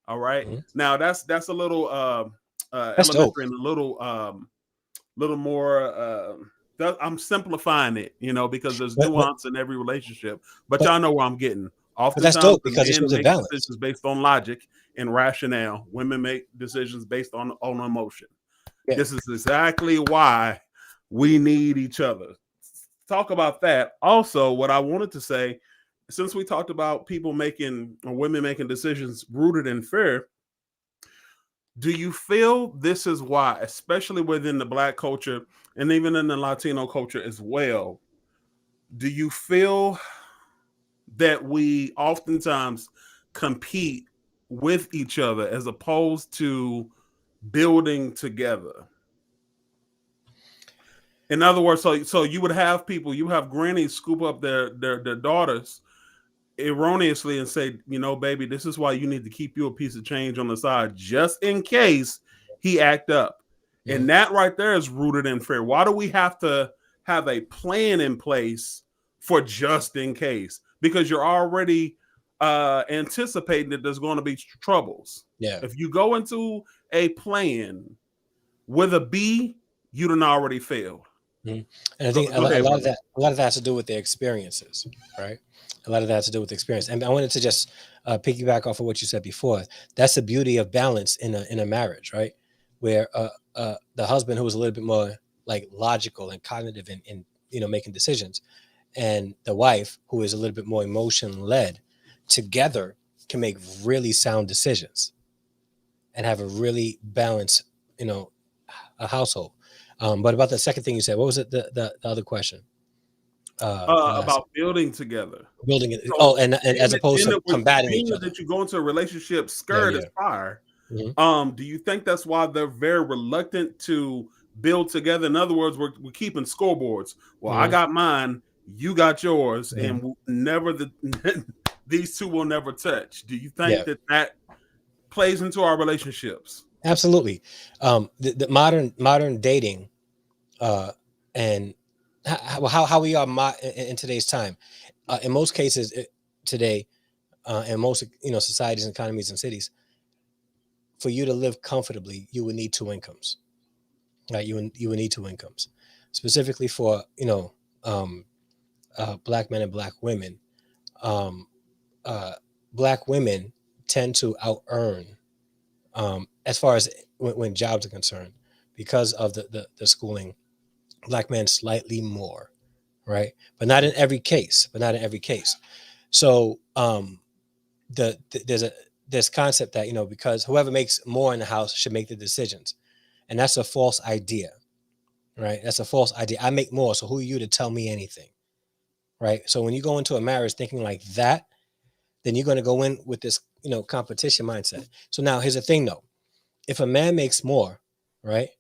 All right. Mhm. Now that's a little That's dope. elementary and a little more. I'm simplifying it, because there's But nuance in every relationship. But but y'all know where I'm getting. but that's Oftentimes, dope the because it men shows a make balance. decisions based on logic and rationale. Women make decisions based on emotion. Yeah. This is exactly why we need each other. Talk about that. Also, what I wanted to say, since we talked about people making or women making decisions rooted in fear, do you feel this is why, especially within the Black culture and even in the Latino culture as well, do you feel that we oftentimes compete with each other as opposed to building together? In other words, so you would have people, you have grannies scoop up their daughters erroneously and say, baby, this is why you need to keep you a piece of change on the side just in case he act up. Mhm. And that right there is rooted in fear. Why do we have to have a plan in place for just in case? Because you're already anticipating that there's going to be troubles. Yeah. If you go into a plan with a B, you done already failed. Mhm. And I Go, think go a ahead, lot of brother. that has to do with their experiences, right? A lot of that has to do with experience. And I wanted to just piggyback off of what you said before. That's the beauty of balance in a marriage, right? Where the husband, who is a little bit more like logical and cognitive in making decisions, and the wife, who is a little bit more emotion led, together can make really sound decisions and have a really balanced, you know, a household. But about the second thing you said, what was it? The other question? The last About building together. building it. Oh, So and as opposed to combating being each other. that you go into a relationship Yeah, scared as yeah. fire, Mhm. do you think that's why they're very reluctant to build together? In other words, we're keeping scoreboards. Well, I Mhm. got mine, you got yours, Mhm. and never these two will never touch. Do you think Yeah, that plays into our relationships? absolutely. The modern dating, and how we are in today's time. In most cases today, in most societies and economies and cities, for you to live comfortably, you would need two incomes. Right? You would need two incomes, specifically for black men and black women. Um, uh, Black women tend to out earn, as far as when jobs are concerned, because of the schooling. Black men slightly more, right? But not in every case. So there's a this concept that because whoever makes more in the house should make the decisions, and that's a false idea, right? That's a false idea. I make more, so who are you to tell me anything, right? So when you go into a marriage thinking like that, then you're going to go in with this competition mindset. So now here's the thing though: if a man makes more, right,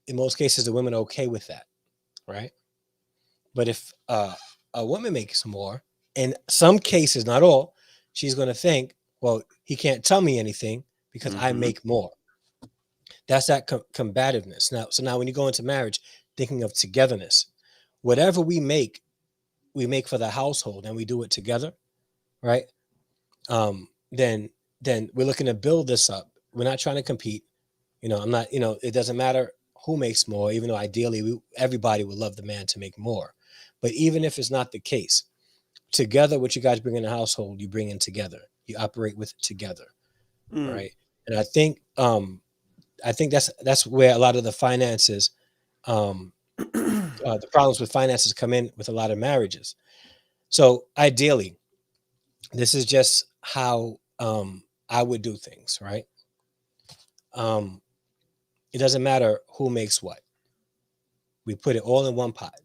in most cases the women are okay with that, right? But if a woman makes more In some cases, not all, she's going to think, well, he can't tell me anything because I make more. That's that combativeness. Now when you go into marriage, thinking of togetherness, whatever we make for the household, and we do it together, right? Then we're looking to build this up. We're not trying to compete. I'm not. It doesn't matter who makes more, even though ideally everybody would love the man to make more. But even if it's not the case, together, what you guys bring in the household, you bring in together. You operate with it together, right? And I think that's where a lot of the finances, the problems with finances come in with a lot of marriages. So ideally, this is just how I would do things, right? It doesn't matter who makes what. We put it all in one pot.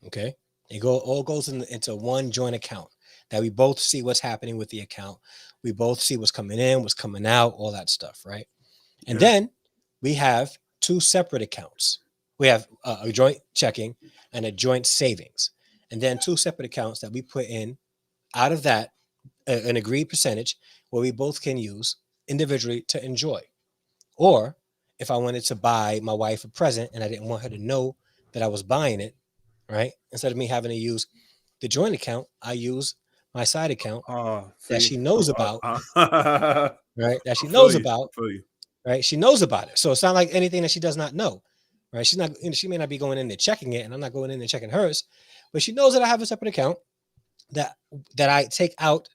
Okay. All goes into one joint account that we both see what's happening with the account. We both see what's coming in, what's coming out, all that stuff, right? And then we have two separate accounts. We have a joint checking and a joint savings, and then two separate accounts that we put in out of that an agreed percentage where we both can use individually to enjoy. Or if I wanted to buy my wife a present and I didn't want her to know that I was buying it, right? Instead of me having to use the joint account, I use my side account that she knows about, right? That she knows about, right? She knows about it. So it's not like anything that she does not know, right? She may not be going in there checking it, and I'm not going in there checking hers, but she knows that I have a separate account that I take out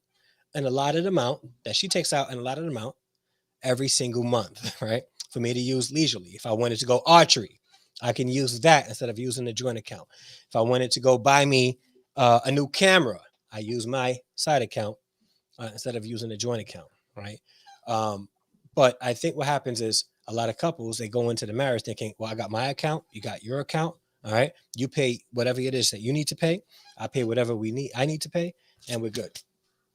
an allotted amount, that she takes out an allotted amount every single month, right? For me to use leisurely. If I wanted to go archery, I can use that instead of using the joint account. If I wanted to go buy me a new camera, I use my side account instead of using the joint account, right? But I think what happens is a lot of couples, they go into the marriage thinking, well, I got my account, you got your account, all right? You pay whatever it is that you need to pay. I pay whatever I need to pay, and we're good.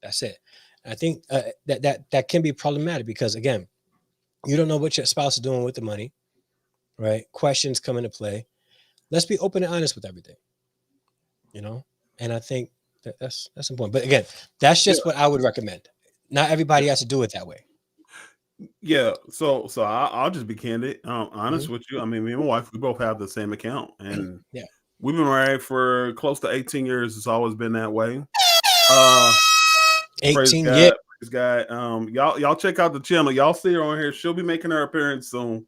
That's it. I think that can be problematic because, again, you don't know what your spouse is doing with the money, right? Questions come into play. Let's be open and honest with everything, and I think that's important. But again, that's just what I would recommend. Not everybody has to do it that way. Yeah, so I'll just be candid, honest with you. I mean, me and my wife, we both have the same account, and we've been married for close to 18 years. It's always been that way. 18 years. Praise God. Y'all check out the channel. Y'all see her on here. She'll be making her appearance soon.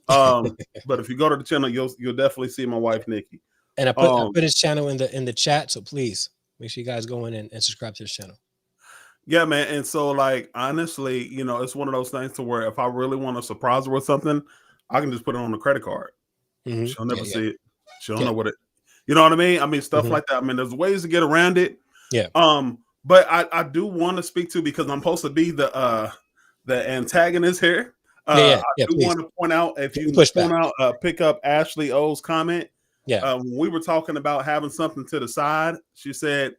But if you go to the channel, you'll definitely see my wife, Nikki. And I put his channel in the chat, so please make sure you guys go in and subscribe to his channel. Yeah, man. And so, like, honestly, it's one of those things to where if I really want to surprise her with something, I can just put it on the credit card. She'll never see it. She'll know what it. You know what I mean? I mean, stuff like that. I mean, there's ways to get around it. Yeah. But I do want to speak to, because I'm supposed to be the antagonist here. I do want to point out, if you pick up Ashley O's comment. Yeah. When we were talking about having something to the side, she said,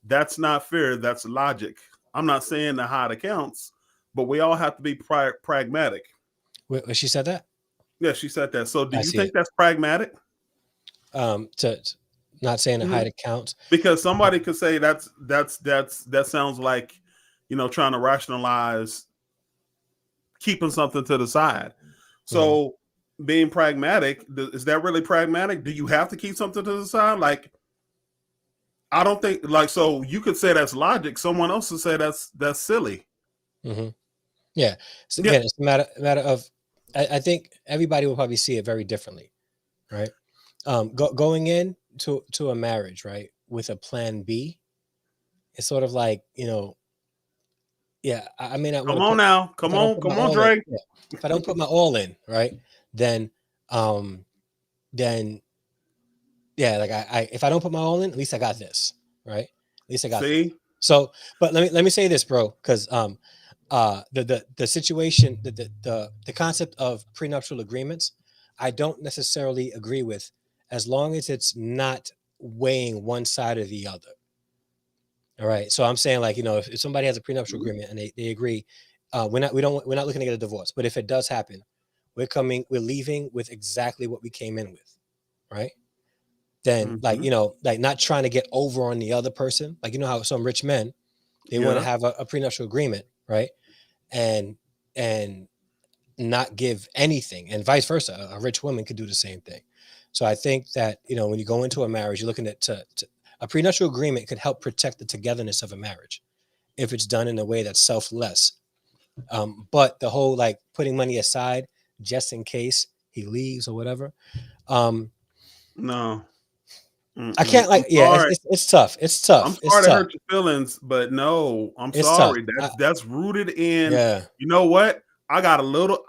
that's not fair. That's logic. I'm not saying to hide accounts, but we all have to be pragmatic. Wait, she said that? Yeah, she said that. So do you think that's pragmatic? To not saying to hide accounts, because somebody could say that sounds like, trying to rationalize keeping something to the side. So being pragmatic, is that really pragmatic? Do you have to keep something to the side? Like, I don't think, like, so you could say that's logic. Someone else would say that's silly. Yeah. So again, it's a matter of, I think everybody will probably see it very differently, right? Going in to a marriage, right, with a plan B, it's sort of like, I may not want to. Come on now. Come on, Dre. If I don't put my all in, right, then like if I don't put my all in, at least I got this, right? At least I got this. So, but let me say this, bro, because the situation, the concept of prenuptial agreements, I don't necessarily agree with, as long as it's not weighing one side or the other. All right. So I'm saying, like, if somebody has a prenuptial agreement and they agree, we're not looking to get a divorce, but if it does happen, we're leaving with exactly what we came in with, right? than like, like not trying to get over on the other person. Like, how some rich men, they want to have a prenuptial agreement, right? And not give anything, and vice versa. A rich woman could do the same thing. So I think that, when you go into a marriage, you're looking at a prenuptial agreement could help protect the togetherness of a marriage if it's done in a way that's selfless. But the whole like putting money aside just in case he leaves or whatever, no. I can't like. Yeah, it's tough. It's tough. I'm It's sorry to tough. hurt your feelings, but no, I'm It's sorry. tough. That's rooted in. Yeah. You know what? I got a little.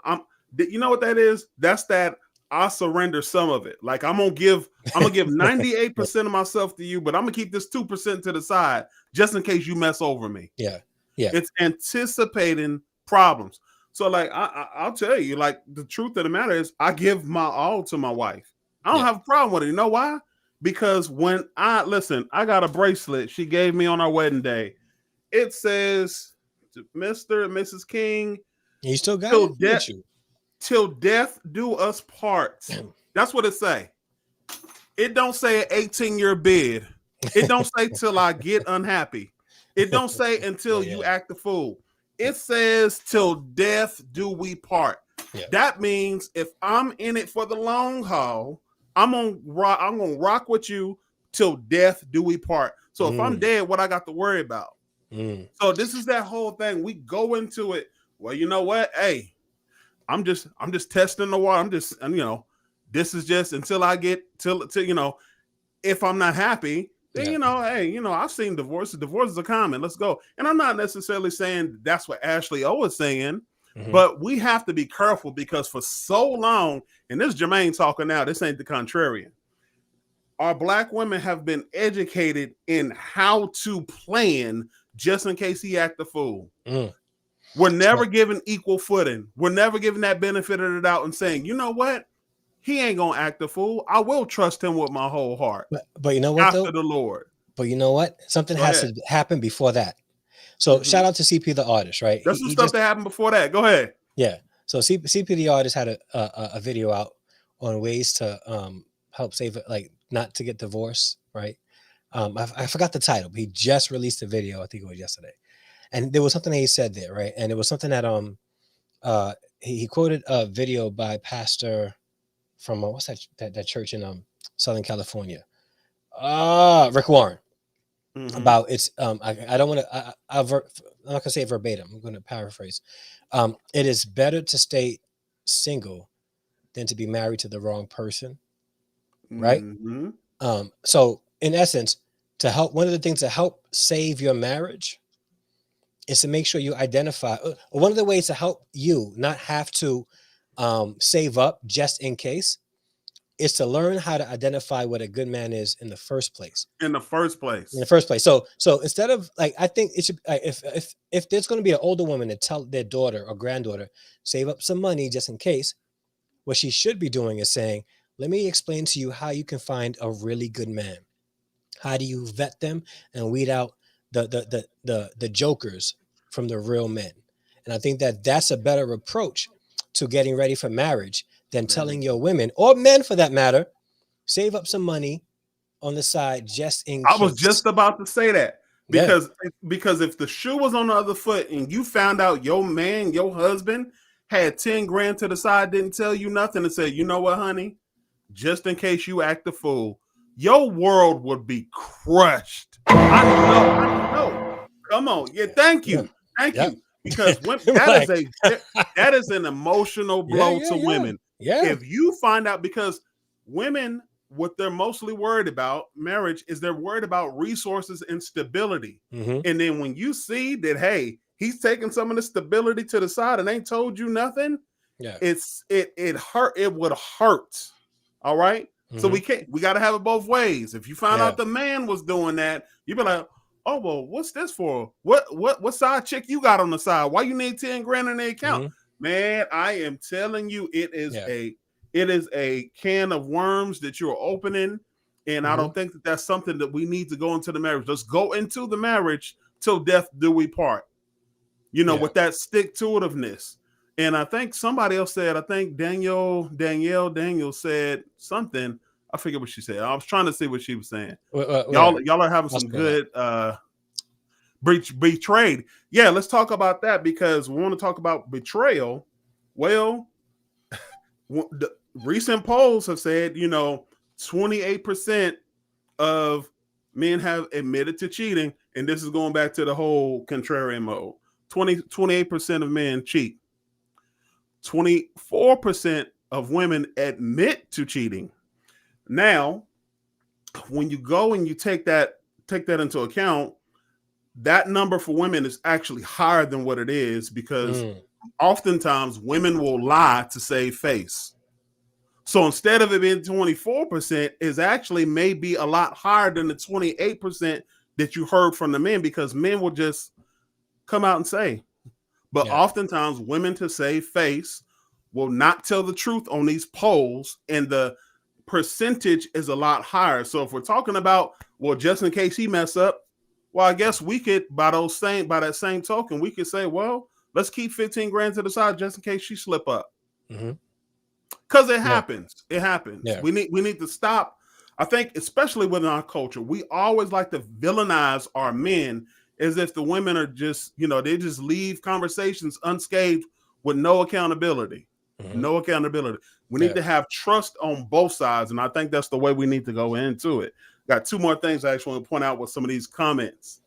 You know what that is? That's that. I surrender some of it. Like I'm gonna give 98% of myself to you, but I'm gonna keep this 2% to the side just in case you mess over me. Yeah. Yeah. It's anticipating problems. So like I'll tell you, like the truth of the matter is, I give my all to my wife. I don't have a problem with it. You know why? Because when I got a bracelet she gave me on our wedding day. It says, Mr. and Mrs. King, you still got it? Till death do us part. That's what it say. It don't say an 18-year bid. It don't say till I get unhappy. It don't say until you act the fool. It says till death do we part. Yeah. That means if I'm in it for the long haul, I'm gonna rock with you till death do we part. So if I'm dead, what I got to worry about? So this is that whole thing. We go into it. Well, you know what? Hey, I'm just testing the water. I'm just, this is just until I get till if I'm not happy, then hey, I've seen divorces. Divorces are common. Let's go. And I'm not necessarily saying that's what Ashley O is saying. But we have to be careful because for so long, and this is Jermaine talking now, this ain't the contrarian. Our Black women have been educated in how to plan just in case he act the fool. We're never given equal footing. We're never given that benefit of the doubt and saying, you know what? He ain't gonna act the fool. I will trust him with my whole heart. But you know what? After the Lord. But you know what? Something has to happen before that. So shout out to CP the artist, right? There's some stuff that happened before that. Go ahead. Yeah. So CP the artist had a video out on ways to help save it, like not to get divorced, right? I forgot the title. But he just released a video. I think it was yesterday, and there was something that he said there, right? And it was something that he quoted a video by pastor from what's that church in Southern California, Rick Warren. About it's I don't want to I'm not gonna say verbatim. I'm going to paraphrase. It is better to stay single than to be married to the wrong person, right? So in essence, to help, one of the things to help save your marriage is to make sure you identify. One of the ways to help you not have to save up just in case is to learn how to identify what a good man is in the first place. So instead of like, I think it should, if there's going to be an older woman to tell their daughter or granddaughter, save up some money just in case, what she should be doing is saying, let me explain to you how you can find a really good man. How do you vet them and weed out the jokers from the real men? And I think that that's a better approach to getting ready for marriage than telling your women, or men for that matter, save up some money on the side just in case. I was just about to say that because if the shoe was on the other foot and you found out your man, your husband had 10 grand to the side, didn't tell you nothing and said, you know what, honey, just in case you act a fool, your world would be crushed. I know. Come on. Yeah. Thank you. Because that is an emotional blow to women. Yeah. If you find out, because women, what they're mostly worried about marriage is they're worried about resources and stability. And then when you see that, hey, he's taking some of the stability to the side and ain't told you nothing, it would hurt. All right. So we got to have it both ways. If you find out the man was doing that, you'd be like, oh, well, what's this for? What side chick you got on the side? Why you need 10 grand in the account? Man, I am telling you, it is a can of worms that you're opening. And I don't think that that's something that we need to go into the marriage. Let's go into the marriage till death do we part, with that stick-to-itiveness. And I think somebody else said, I think Danielle said something I forget what she said. I was trying to see what she was saying. Whatever. Y'all are having I'll some scroll up. good betrayed. Yeah, let's talk about that because we want to talk about betrayal. Well, the recent polls have said, 28% of men have admitted to cheating, and this is going back to the whole contrarian mode. 28% of men cheat. 24% of women admit to cheating. Now, when you go and you take that into account, that number for women is actually higher than what it is because oftentimes women will lie to save face. So instead of it being 24%, is actually maybe a lot higher than the 28% that you heard from the men because men will just come out and say. But oftentimes women to save face will not tell the truth on these polls, and the percentage is a lot higher. So if we're talking about, well, just in case he mess up, well, I guess we could, by that same token, we could say, well, let's keep 15 grand to the side just in case she slip up. Because it happens. It happens. Yeah. We need to stop. I think, especially within our culture, we always like to villainize our men as if the women are just, they just leave conversations unscathed with no accountability. No accountability. We need to have trust on both sides. And I think that's the way we need to go into it. Got two more things I actually want to point out with some of these comments.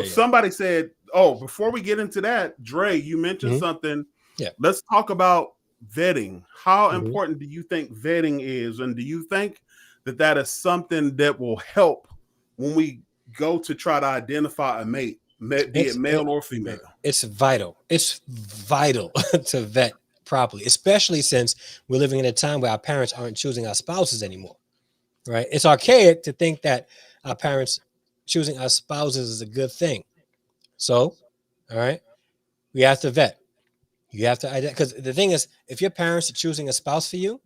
Somebody said, before we get into that, Dre, you mentioned something. Yeah. Let's talk about vetting. How important do you think vetting is? And do you think that is something that will help when we go to try to identify a mate, be it male or female? It's vital. It's vital to vet properly, especially since we're living in a time where our parents aren't choosing our spouses anymore, right? It's archaic to think that our parents choosing our spouses is a good thing. So, all right, we have to vet. You have to, because the thing is, if your parents are choosing a spouse for you,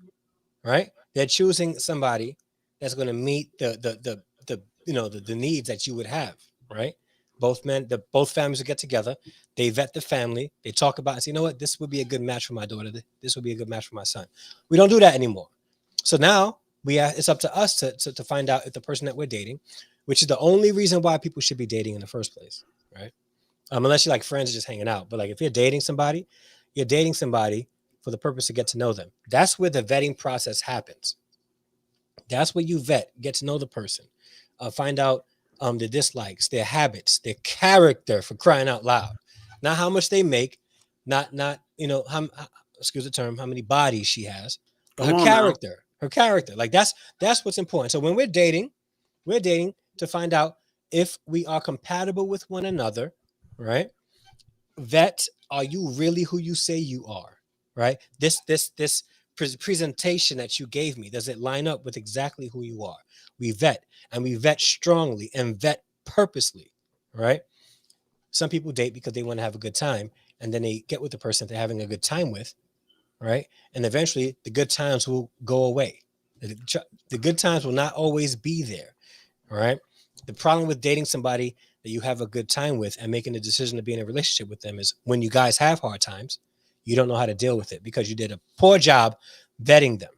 right, they're choosing somebody that's going to meet the needs that you would have, right? Both families will get together. They vet the family. They talk about and say, you know what, this would be a good match for my daughter. This would be a good match for my son. We don't do that anymore. So now it's up to us to find out if the person that we're dating, which is the only reason why people should be dating in the first place, right? Unless you're like friends just hanging out. But like if you're dating somebody for the purpose to get to know them. That's where the vetting process happens. That's where you vet, get to know the person, find out their dislikes, their habits, their character, for crying out loud. Not how much they make, not excuse the term, how many bodies she has, but her character. Her character. Like that's what's important. So when we're dating to find out if we are compatible with one another, right? Vet, are you really who you say you are? Right? This presentation that you gave me, does it line up with exactly who you are? We vet, and we vet strongly and vet purposely, right? Some people date because they want to have a good time, and then they get with the person they're having a good time with, right? And eventually the good times will go away. The good times will not always be there, all right? The problem with dating somebody that you have a good time with and making a decision to be in a relationship with them is when you guys have hard times, you don't know how to deal with it because you did a poor job vetting them.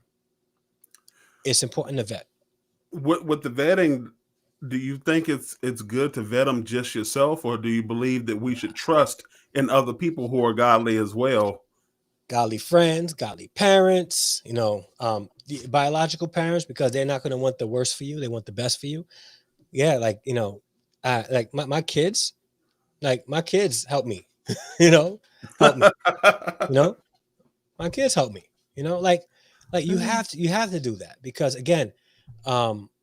It's important to vet. With the vetting, do you think it's good to vet them just yourself, or do you believe that we should trust in other people who are godly as well? Godly friends, godly parents, the biological parents, because they're not going to want the worst for you. They want the best for you. Yeah, like, like my kids, help me, help me, my kids help me, like you have to do that because again,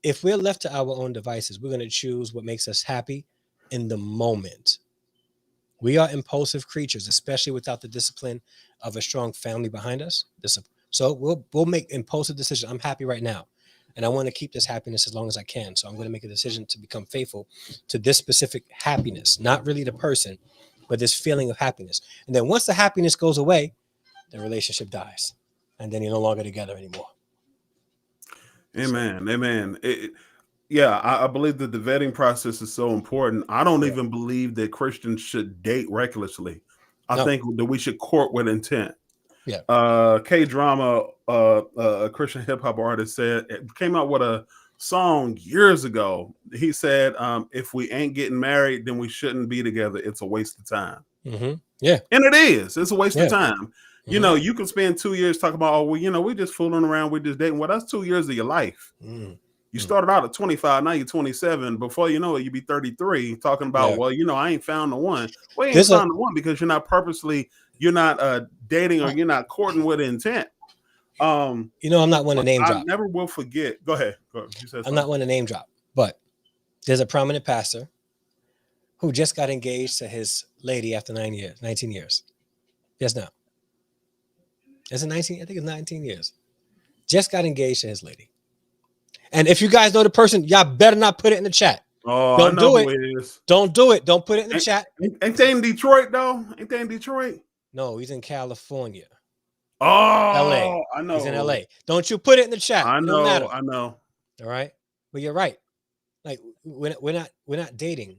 if we're left to our own devices, we're going to choose what makes us happy in the moment. We are impulsive creatures, especially without the discipline of a strong family behind us. So we'll make impulsive decisions. I'm happy right now, and I want to keep this happiness as long as I can. So I'm going to make a decision to become faithful to this specific happiness, not really the person, but this feeling of happiness. And then once the happiness goes away, the relationship dies, and then you're no longer together anymore. Amen. Amen. I believe that the vetting process is so important. I don't even believe that Christians should date recklessly. I think that we should court with intent. Yeah. K-drama, a Christian hip hop artist said it came out with a song years ago. He said, if we ain't getting married, then we shouldn't be together. It's a waste of time. Yeah. And it is. It's a waste of Yeah. time. You know, you can spend 2 years talking about, oh, well, you know, we're just fooling around, we're just dating. Well, that's 2 years of your life. You started out at 25, now you're 27. Before you know it, you be 33, talking about, well, you know, I ain't found the one. Well, you ain't found the one because you're not dating, or you're not courting with intent. You know, I'm not one to name drop. I never will forget. Go ahead. I'm not one to name drop, but there's a prominent pastor who just got engaged to his lady after 19 years. Just now. Is it 19? I think it's 19 years. Just got engaged to his lady. And if you guys know the person, y'all better not put it in the chat. Oh, don't I know do who it. it is. Don't do it. Don't put it in the chat. Ain't they in Detroit though? Ain't they in Detroit? No, he's in California. Oh, LA. I know. He's in LA. Don't you put it in the chat. I It know. don't matter. I know. All right. But you're right. Like we're not dating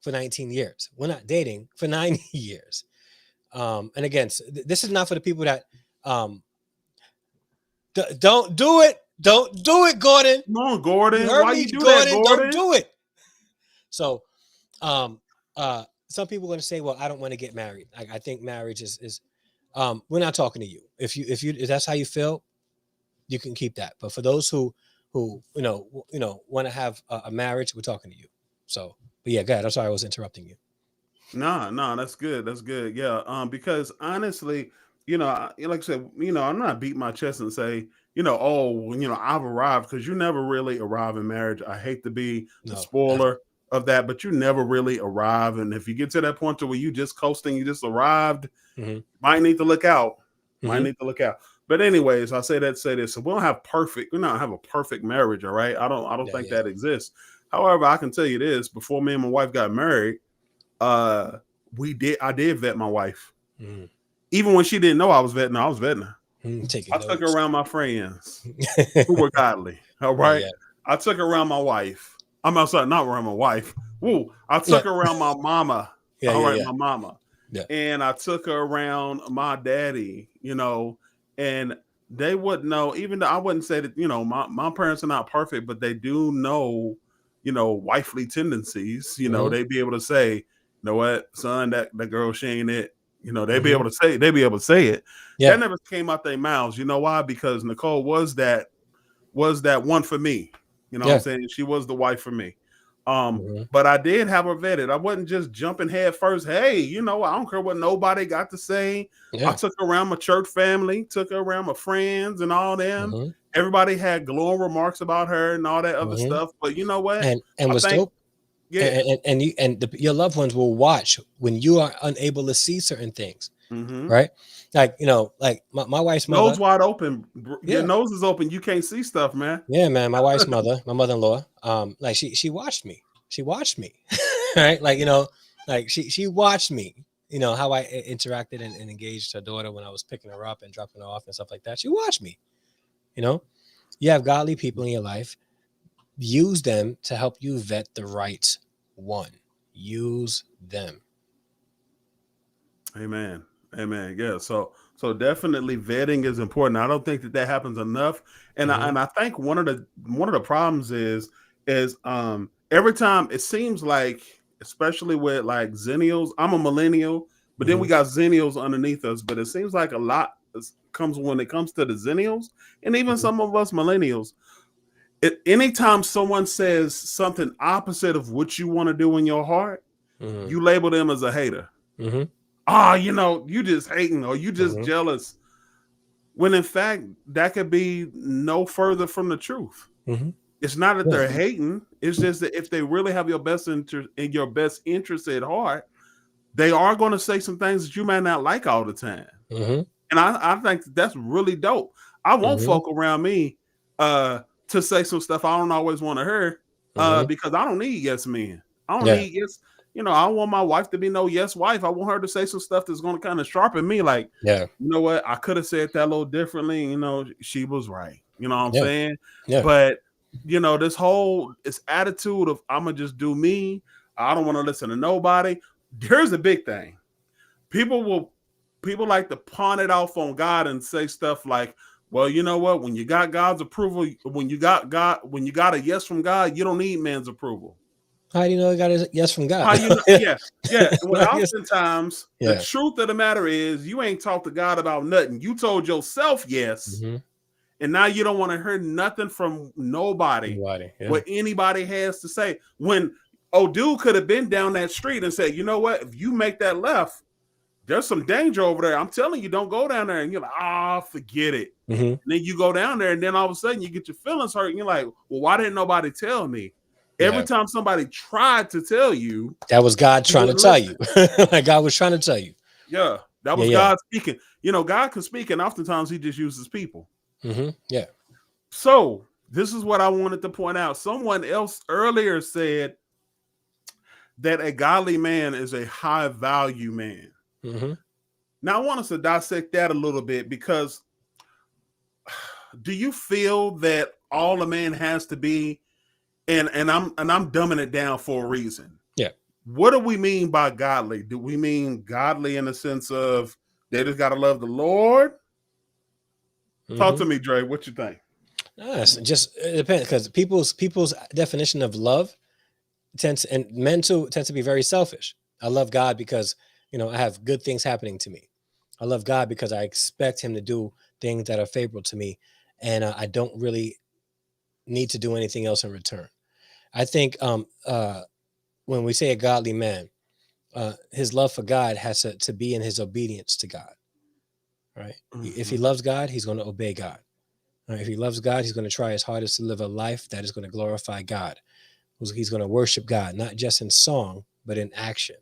for 19 years. We're not dating for 9 years. And again, this is not for the people that don't do it. Don't do it, Gordon. Come on, Gordon. You heard Why me, you do Gordon? that, Gordon? Don't do it. So, some people are going to say, "Well, I don't want to get married. I think marriage is." We're not talking to you. If that's how you feel, you can keep that. But for those who want to have a marriage, we're talking to you. So, but yeah, go ahead. I'm sorry I was interrupting you. No, that's good. That's good. Yeah. Because honestly, like I said, I'm not beating my chest and say, I've arrived, because you never really arrive in marriage. I hate to be the spoiler of that, but you never really arrive. And if you get to that point to where you just coasting, you just arrived, might need to look out. Might need to look out. But anyways, I say this. So we don't have a perfect marriage. All right. I don't think that exists. However, I can tell you this: before me and my wife got married, I did vet my wife. Even when she didn't know I was vetting her. I took her around my friends who were godly. All right. I took her around my wife. I'm outside, not around my wife. Woo. I took her around my mama. My mama. Yeah. And I took her around my daddy, and they wouldn't know, even though I wouldn't say that, my parents are not perfect, but they do know, wifely tendencies. They'd be able to say, you know what, son, that girl, she ain't it. They'd be able to say it. Yeah. That never came out their mouths. You know why? Because Nicole was that one for me. What I'm saying? She was the wife for me. But I did have her vetted. I wasn't just jumping head first. Hey, I don't care what nobody got to say. I took her around my church family, took her around my friends and all them. Everybody had glowing remarks about her and all that other stuff. But you know what? And was still. Yeah, and your loved ones will watch when you are unable to see certain things, right? Like like my wife's mother, nose wide open. Your nose is open. You can't see stuff, man. Yeah, man. My wife's mother, my mother-in-law, like she watched me. She watched me, right? Like like she watched me. How I interacted and engaged her daughter when I was picking her up and dropping her off and stuff like that. She watched me. You have godly people in your life. Use them to help you vet the right one. Use them. Amen. Yeah. So definitely vetting is important. I don't think that happens enough. And I think one of the problems is every time it seems like, especially with like Zennials, I'm a millennial, but then we got Zennials underneath us. But it seems like a lot comes when it comes to the Zennials, and even some of us millennials. Anytime someone says something opposite of what you want to do in your heart, you label them as a hater. You just hating, or you just jealous. When in fact, that could be no further from the truth. It's not that they're hating. It's just that if they really have your best interest at heart, they are going to say some things that you may not like all the time. And I think that's really dope. I want folk around me to say some stuff I don't always want to hear, because I don't need yes men. I don't need yes. I don't want my wife to be no yes wife. I want her to say some stuff that's going to kind of sharpen me. Like, you know what? I could have said that a little differently. She was right. You know what I'm saying? Yeah. But, this attitude of I'm going to just do me. I don't want to listen to nobody. Here's the big thing. People will people like to pawn it off on God and say stuff like, well, you know what? When you got God's approval, when you got a yes from God, you don't need man's approval. How do you know he got a yes from God? How you know? Yeah, yeah. When Like, oftentimes the yeah. truth of the matter is you ain't talked to God about nothing. You told yourself yes, Mm-hmm. and now you don't want to hear nothing from nobody, Nobody. Yeah. what anybody has to say. When old dude could have been down that street and said, you know what? If you make that left, there's some danger over there. I'm telling you, don't go down there. And you're like, forget it. Mm-hmm. And then you go down there, and then all of a sudden you get your feelings hurt, and you're like, well, why didn't nobody tell me? Every Yeah. time somebody tried to tell you, That was God you trying to wouldn't tell listen. you. Like God was trying to tell you. Yeah, that Yeah, was yeah. God speaking. You know, God can speak, and oftentimes he just uses people. Mm-hmm. Yeah. So this is what I wanted to point out. Someone else earlier said that a godly man is a high value man. Mm-hmm. Now I want us to dissect that a little bit, because do you feel that all a man has to be, and I'm dumbing it down for a reason. Yeah. What do we mean by godly? Do we mean godly in the sense of they just got to love the Lord? Talk to me, Dre. What you think? It depends, because people's definition of love tends to, and men too tend to be very selfish. I love God because I have good things happening to me. I love God because I expect him to do things that are favorable to me, and I don't really need to do anything else in return. I think when we say a godly man, his love for God has to be in his obedience to God. Right? Mm-hmm. If he loves God, he's going to obey God. If he loves God, he's going to try his hardest to live a life that is going to glorify God. He's going to worship God, not just in song, but in action.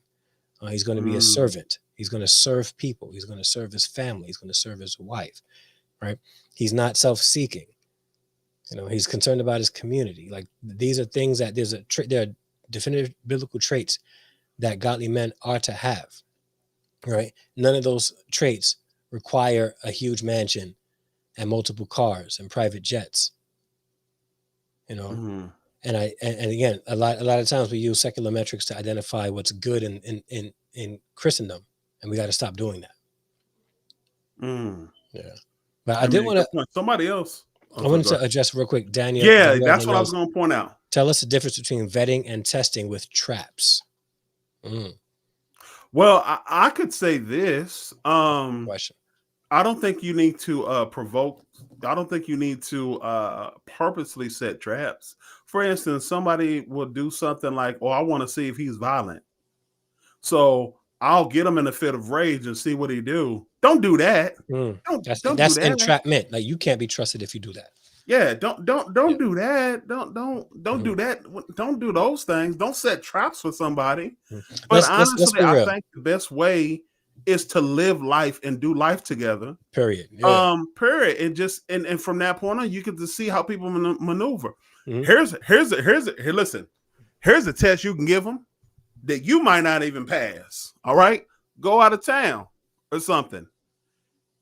He's going to be a servant. He's going to serve people. He's going to serve his family. He's going to serve his wife, right? He's not self-seeking. He's concerned about his community. Like, these are things that there are definitive biblical traits that godly men are to have, right? None of those traits require a huge mansion and multiple cars and private jets, And again, a lot of times we use secular metrics to identify what's good in Christendom, and we got to stop doing that. Yeah, but I did want to. Somebody else. I wanted to address real quick, Daniel. Yeah, that's what I was going to point out. Tell us the difference between vetting and testing with traps. Well, I could say this. Question. I don't think you need to provoke. I don't think you need to purposely set traps. For instance, somebody will do something like, I want to see if he's violent. So I'll get him in a fit of rage and see what he do. Don't do that. That's do that. entrapment. Like, you can't be trusted if you do that. Yeah, don't do that. Don't do that. Don't do those things. Don't set traps for somebody. But honestly, I think the best way is to live life and do life together. Period. Yeah. Period. And just and from that point on, you get to see how people maneuver. Here's listen. Here's a test you can give them that you might not even pass. All right, go out of town or something,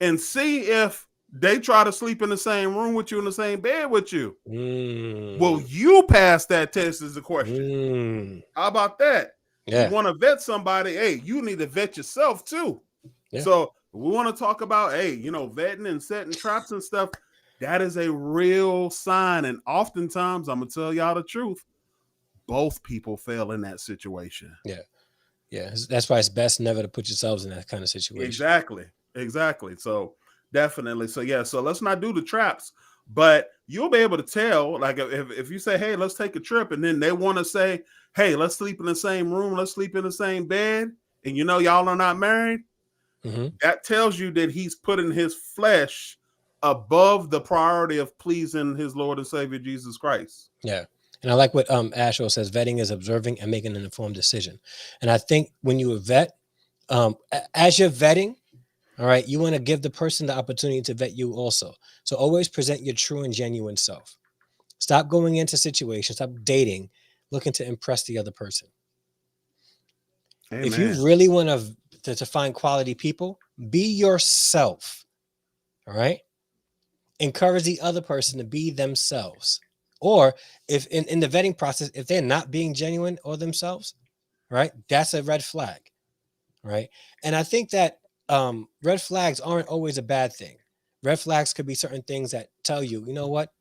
and see if they try to sleep in the same room with you, in the same bed with you. Will you pass that test is the question. How about that? Yeah. You want to vet somebody, hey, you need to vet yourself too. Yeah. So we want to talk about, vetting and setting traps and stuff. That is a real sign. And oftentimes, I'm going to tell y'all the truth, both people fail in that situation. Yeah. Yeah. That's why it's best never to put yourselves in that kind of situation. Exactly. So definitely. So yeah, so let's not do the traps, but you'll be able to tell, like, if you say, hey, let's take a trip, and then they want to say, hey, let's sleep in the same room, let's sleep in the same bed, and y'all are not married, that tells you that he's putting his flesh above the priority of pleasing his Lord and Savior Jesus Christ. Yeah. And I like what Ashel says, vetting is observing and making an informed decision. And I think when you vet, as you're vetting, all right, you want to give the person the opportunity to vet you also. So always present your true and genuine self. Stop going into situations, stop dating, looking to impress the other person. Amen. If you really want to find quality people, be yourself. All right. Encourage the other person to be themselves. Or if in the vetting process, if they're not being genuine or themselves, right, that's a red flag. Right. And I think that red flags aren't always a bad thing. Red flags could be certain things that tell you, you know what,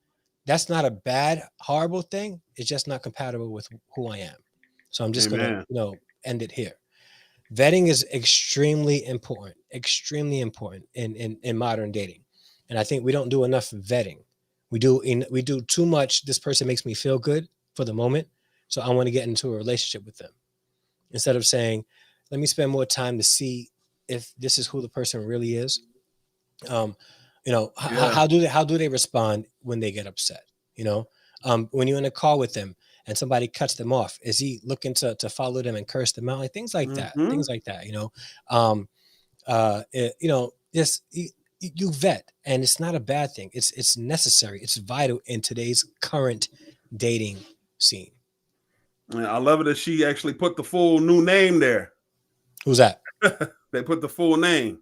that's not a bad, horrible thing. It's just not compatible with who I am. So I'm just gonna, Amen. end it here. Vetting is extremely important in modern dating. And I think we don't do enough vetting. We do too much. This person makes me feel good for the moment, so I want to get into a relationship with them, instead of saying, let me spend more time to see if this is who the person really is. um, Yeah. how do they respond when they get upset? You know, when you're in a car with them and somebody cuts them off, is he looking to follow them and curse them out? Like things like that, Hmm. things like that. Um, just you vet, and it's not a bad thing. It's necessary. It's vital in today's current dating scene. I love it that she actually put the full new name there. Who's that? They put the full name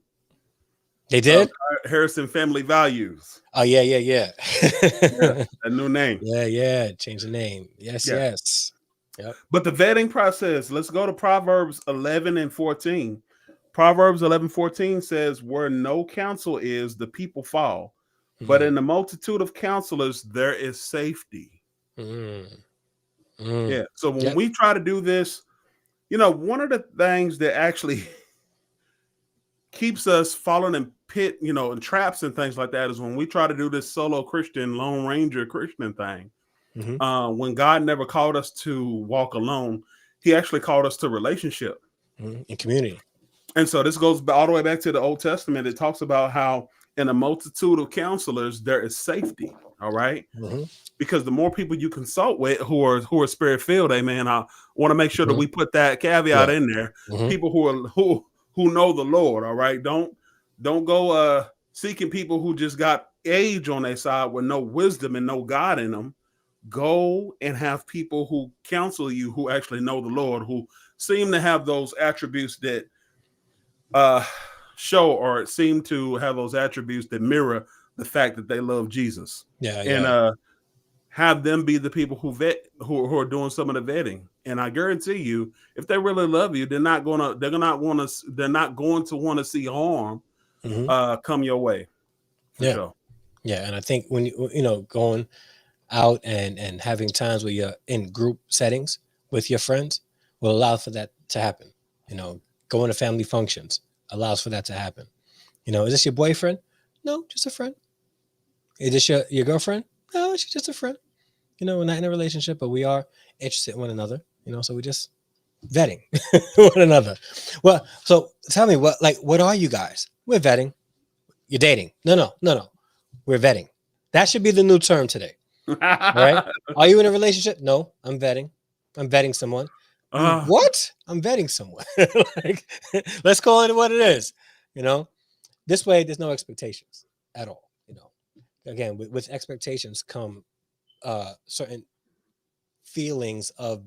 They of did? Harrison Family Values. Oh yeah, yeah, yeah. Yeah, a new name. Yeah, yeah. Change the name. Yes, Yeah. yes. Yep. But the vetting process, let's go to Proverbs 11 and 14. Proverbs 11:14 says, where no counsel is, the people fall. But Mm, in the multitude of counselors, there is safety. mm, mm. Yeah. So when Yep. we try to do this, one of the things that actually keeps us falling in and traps and things like that is when we try to do this solo Christian, Lone Ranger Christian thing. Hmm. When God never called us to walk alone, He actually called us to relationship. In community. And so this goes all the way back to the Old Testament. It talks about how in a multitude of counselors there is safety. All right, Hmm. because the more people you consult with who are spirit filled, amen. I want to make sure that Hmm. we put that caveat Yeah. in there. Hmm. People who know the Lord. All right, don't go seeking people who just got age on their side with no wisdom and no God in them. Go and have people who counsel you who actually know the Lord, who seem to have those attributes that uh show or seem to have those attributes that mirror the fact that they love Jesus. Yeah, And yeah. have them be the people who are doing some of the vetting. And I guarantee you, if they really love you, they're not going to want to see harm Hmm. come your way for Yeah, sure. yeah. And I think when going out and having times where you're in group settings with your friends will allow for that to happen. You know, going to family functions allows for that to happen. Is this your boyfriend? No, just a friend. Is this your girlfriend? No, she's just a friend. We're not in a relationship, but we are interested in one another. So we just vetting one another. Well, so tell me what are you guys? We're vetting. You're dating. No, no, no, no. We're vetting. That should be the new term today. All right. Are you in a relationship? No, I'm vetting. I'm vetting someone. uh, What? I'm vetting someone. Like, let's call it what it is. You know, this way there's no expectations at all. Again, with expectations come certain feelings of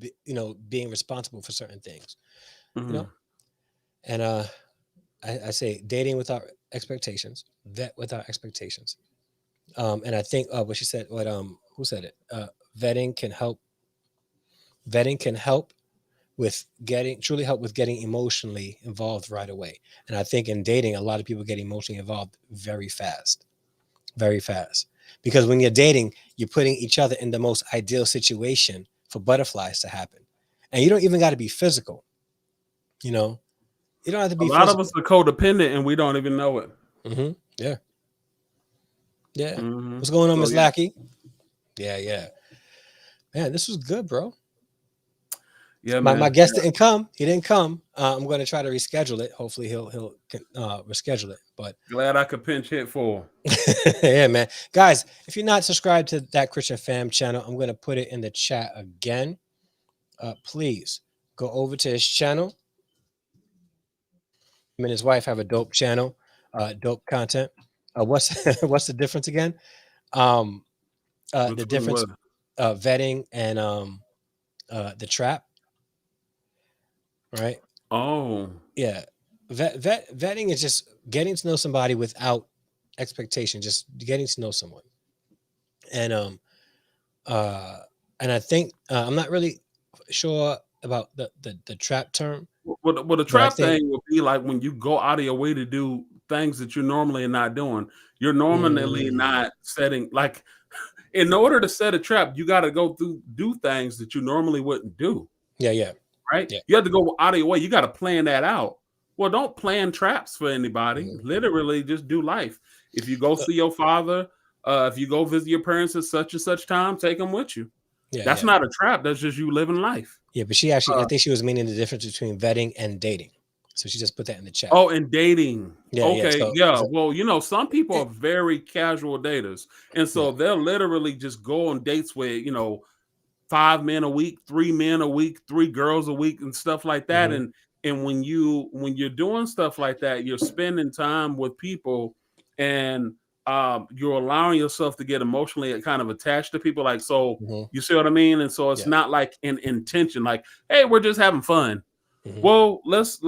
being responsible for certain things. You mhm. know, and I say dating without expectations, vet without expectations. And I think what she said, who said it? Vetting can help. Vetting can help with getting emotionally involved right away. And I think in dating, a lot of people get emotionally involved very fast. Because when you're dating, you're putting each other in the most ideal situation for butterflies to happen. And you don't even got to be physical. You know, you don't have to A be lot of us physical. are codependent and we don't even know it. Yeah, yeah. Hmm. What's going on, So Miss yeah, Lackey? Yeah, yeah. Man, this was good, bro. yeah, My man. guest didn't come. He didn't come. I'm going to try to reschedule it. Hopefully, he'll reschedule it. But Glad I could pinch hit for. yeah, man, guys, if you're not subscribed to That Christian Fam channel, I'm going to put it in the chat again. Please go over to his channel. Him and his wife have a dope channel, dope content. What's what's the difference again? Um, the Between difference, what? vetting and the trap, right? Oh. Yeah, vetting is just getting to know somebody without expectation, just getting to know someone, and uh, and I think I'm not really sure about the trap term, Well, the but I trap think thing would be like when you go out of your way to do things that you're normally not doing. You're normally mm, not setting like in order to set a trap, you got to go through do things that you normally wouldn't do. yeah, yeah, Right? yeah. You have to go out of your way. You got to plan that out. Well, don't plan traps for anybody. Mhm. Literally, just do life. If you go So, see your father, if you go visit your parents at such and such time, take them with you. yeah, That's yeah, not a trap. That's just you living life. yeah. But she actually, I Uh, think she was meaning the difference between vetting and dating. So she just put that in the chat. oh, and dating. Yeah, yeah. Okay, So, yeah. Well, some people are it, very casual daters, and yeah, so they'll literally just go on dates with 5 men a week, 3 men a week, 3 girls a week, and stuff like that. hmm And when you're doing stuff like that, you're spending time with people, and you're allowing yourself to get emotionally kind of attached to people. Like so, hmm you see what I mean? And so it's yeah, not like an intention, like, hey, we're just having fun. hmm Well, let's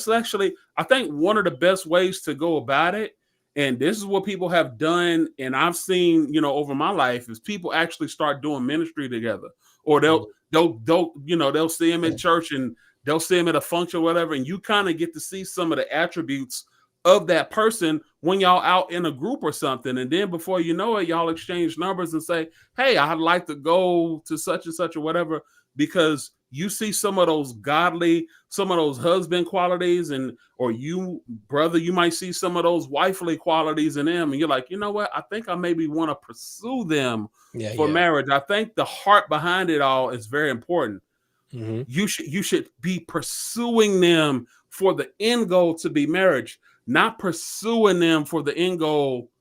actually. I think one of the best ways to go about it, and this is what people have done, and I've seen, over my life, is people actually start doing ministry together, or they'll see him at church and they'll see him at a function or whatever, and you kind of get to see some of the attributes of that person when y'all out in a group or something, and then before you know it, y'all exchange numbers and say, "Hey, I'd like to go to such and such or whatever," because you see some of those godly, some of those husband qualities, and or you, brother, you might see some of those wifely qualities in them, and you're like, you know what? I think I maybe want to pursue them yeah, for yeah. marriage. I think the heart behind it all is very important. hmm You should be pursuing them for the end goal to be marriage, not pursuing them for the end goal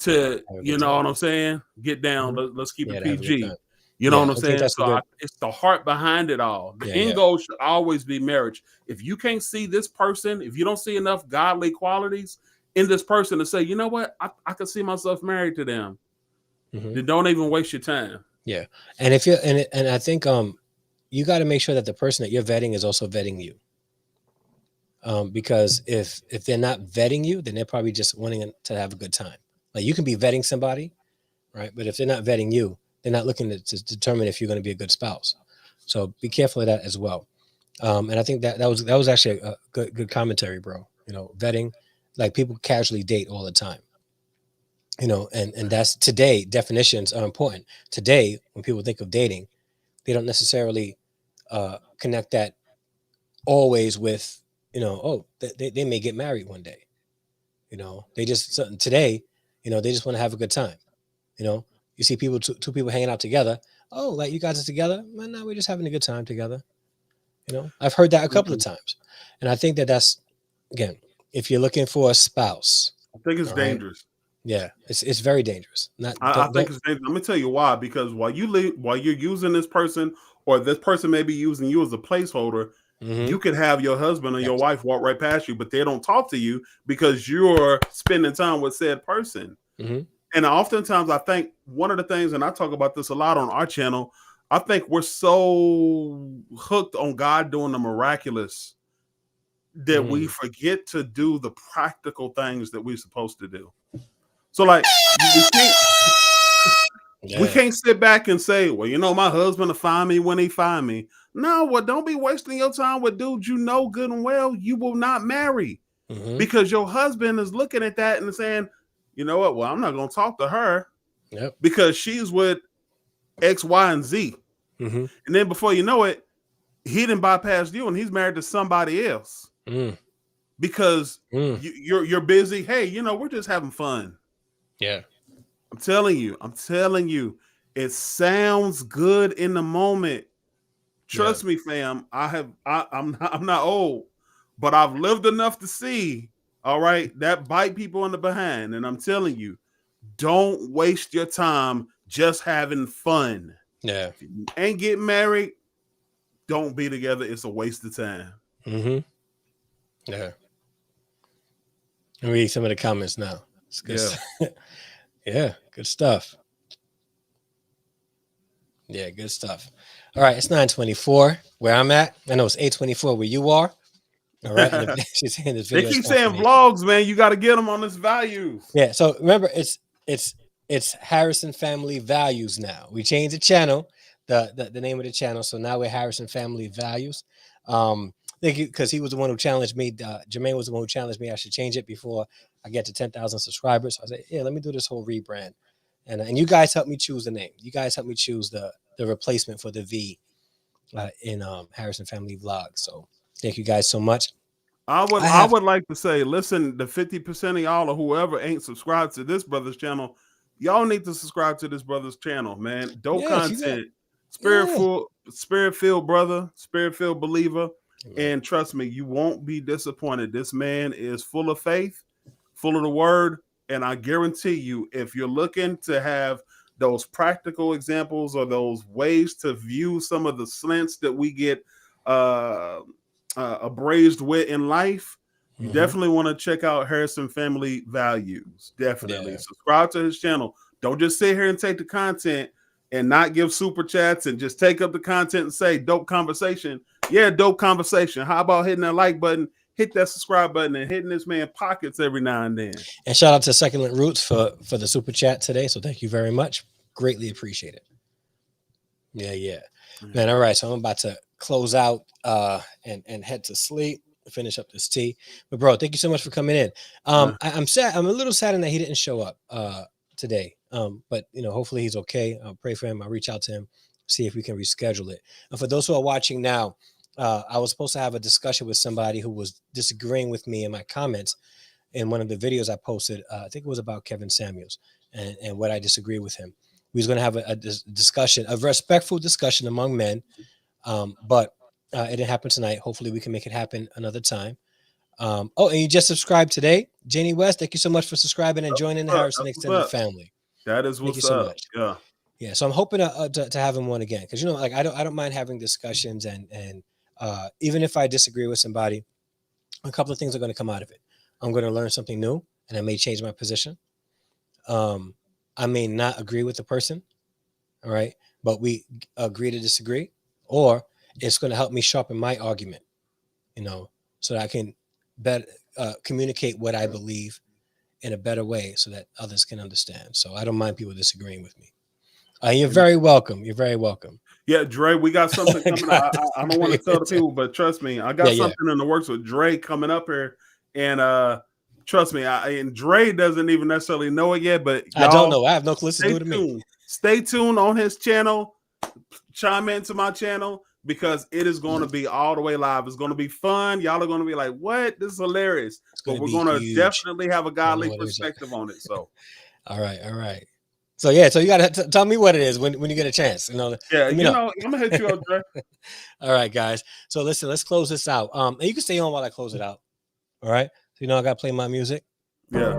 to, Have a good you know time. what I'm saying? Get down. hmm Let's keep Yeah, it to have a good PG. time. You know Yeah, what I'm I think saying? that's a So good. it's the heart behind it all. The Yeah, end yeah. goal should always be marriage. If you can't see this person, if you don't see enough godly qualities in this person to say, you know what, I can see myself married to them, hmm then don't even waste your time. Yeah, and if you and I think you got to make sure that the person that you're vetting is also vetting you. Because if they're not vetting you, then they're probably just wanting to have a good time. Like you can be vetting somebody, right? But if they're not vetting you, they're not looking to determine if you're going to be a good spouse. So be careful of that as well. And I think that was actually a good commentary, bro. Vetting, like people casually date all the time. And that's today. Definitions are important today. When people think of dating, they don't necessarily connect that always with oh they may get married one day. They just today, they just want to have a good time. you know you see people, two people hanging out together. Oh, like you guys are together? Man, no, we're just having a good time together. I've heard that a couple of Mhm. times. And I think that that's, again, if you're looking for a spouse, I think it's all right, dangerous. yeah, it's very dangerous. Not I don't think don't it's dangerous. Let me tell you why. Because while you're using this person, or this person may be using you as a placeholder, hmm you could have your husband or yes. your wife walk right past you, but they don't talk to you because you're spending time with said person. hmm And oftentimes, I think one of the things, and I talk about this a lot on our channel, I think we're so hooked on God doing the miraculous that we mm, forget to do the practical things that we're supposed to do. So, like, we yeah. can't sit back and say, well, my husband will find me when he find me. No, well, don't be wasting your time with dudes you know good and well you will not marry, hmm because your husband is looking at that and saying, you know what? Well, I'm not going to talk to her yep. because she's with X, Y, and Z. hmm And then before you know it, he didn't bypass you and he's married to somebody else mm, because mm, you're busy. Hey, we're just having fun. yeah, I'm telling you, it sounds good in the moment. yeah, Trust me, fam. I'm not old, but I've lived enough to see, all right, that bite people in the behind. And I'm telling you, don't waste your time just having fun. yeah. If you ain't getting married, don't be together. It's a waste of time. hmm yeah. Let me read some of the comments now. It's good. Yeah. Yeah, good stuff. Yeah, good stuff. All right, it's 9:24 where I'm at. I know it's 8:24 where you are. All right, and if she's saying this They video is keep saying confirmation. vlogs, man. You got to get them on this values. Yeah, so remember, it's Harrison Family Values now. We changed the channel. the name of the channel. So now we're Harrison Family Values. Thank you, because he was the one who challenged me. Jermaine was the one who challenged me. I should change it before I get to 10,000 subscribers. So I said, yeah, let me do this whole rebrand. And you guys helped me choose the name. You guys helped me choose the replacement for the V in Harrison Family Vlog. So thank you guys so much. I would like to say, listen, the 50% of y'all or whoever ain't subscribed to this brother's channel, y'all need to subscribe to this brother's channel, man. Dope content, spirit-filled brother, spirit-filled believer. And trust me, you won't be disappointed. This man is full of faith, full of the word. And I guarantee you, if you're looking to have those practical examples or those ways to view some of the slants that we get abrased with in life, you definitely want to check out Harrison Family Values. Definitely subscribe to his channel. Don't just sit here and take the content and not give super chats and just take up the content and say dope conversation. Yeah, dope conversation. How about hitting that like button, hit that subscribe button, and hitting this man pockets every now and then? And shout out to Succulent Roots for the super chat today. So thank you very much. Greatly appreciate it. Yeah. Man, all right. So I'm about to close out and head to sleep, finish up this tea. But bro, thank you so much for coming in. I'm sad. I'm a little saddened that he didn't show up today. But hopefully he's okay. I'll pray for him. I'll reach out to him, see if we can reschedule it. And for those who are watching now, I was supposed to have a discussion with somebody who was disagreeing with me in my comments in one of the videos I posted. I think it was about Kevin Samuels and what I disagree with him. We was going to have a discussion, a respectful discussion among men, but it didn't happen tonight. Hopefully we can make it happen another time. And you just subscribed today, Janie West. Thank you so much for subscribing and joining the Harrison Extended Family. That is what's so up. Much. Yeah. So I'm hoping to have him on again, because I don't mind having discussions, and even if I disagree with somebody, a couple of things are going to come out of it. I'm going to learn something new, and I may change my position. I may not agree with the person, all right, but we agree to disagree, or it's going to help me sharpen my argument, so that I can better communicate what I believe in a better way so that others can understand. So I don't mind people disagreeing with me. You're very welcome. You're very welcome. Yeah, Dre, we got something coming up. I don't want to tell the people, but trust me, I got something in the works with Dre coming up here. And trust me, and Dre doesn't even necessarily know it yet, but I don't know. I have no clue to do to me. Stay tuned on his channel. Chime into my channel, because it is going to be all the way live. It's going to be fun. Y'all are going to be like, what? This is hilarious. But we're going to definitely have a godly perspective on it. So, all right. So so you got to tell me what it is when you get a chance. I'm gonna hit you up, Dre. All right, guys. So listen, let's close this out. And you can stay on while I close it out. All right. So I got to play my music. Yeah.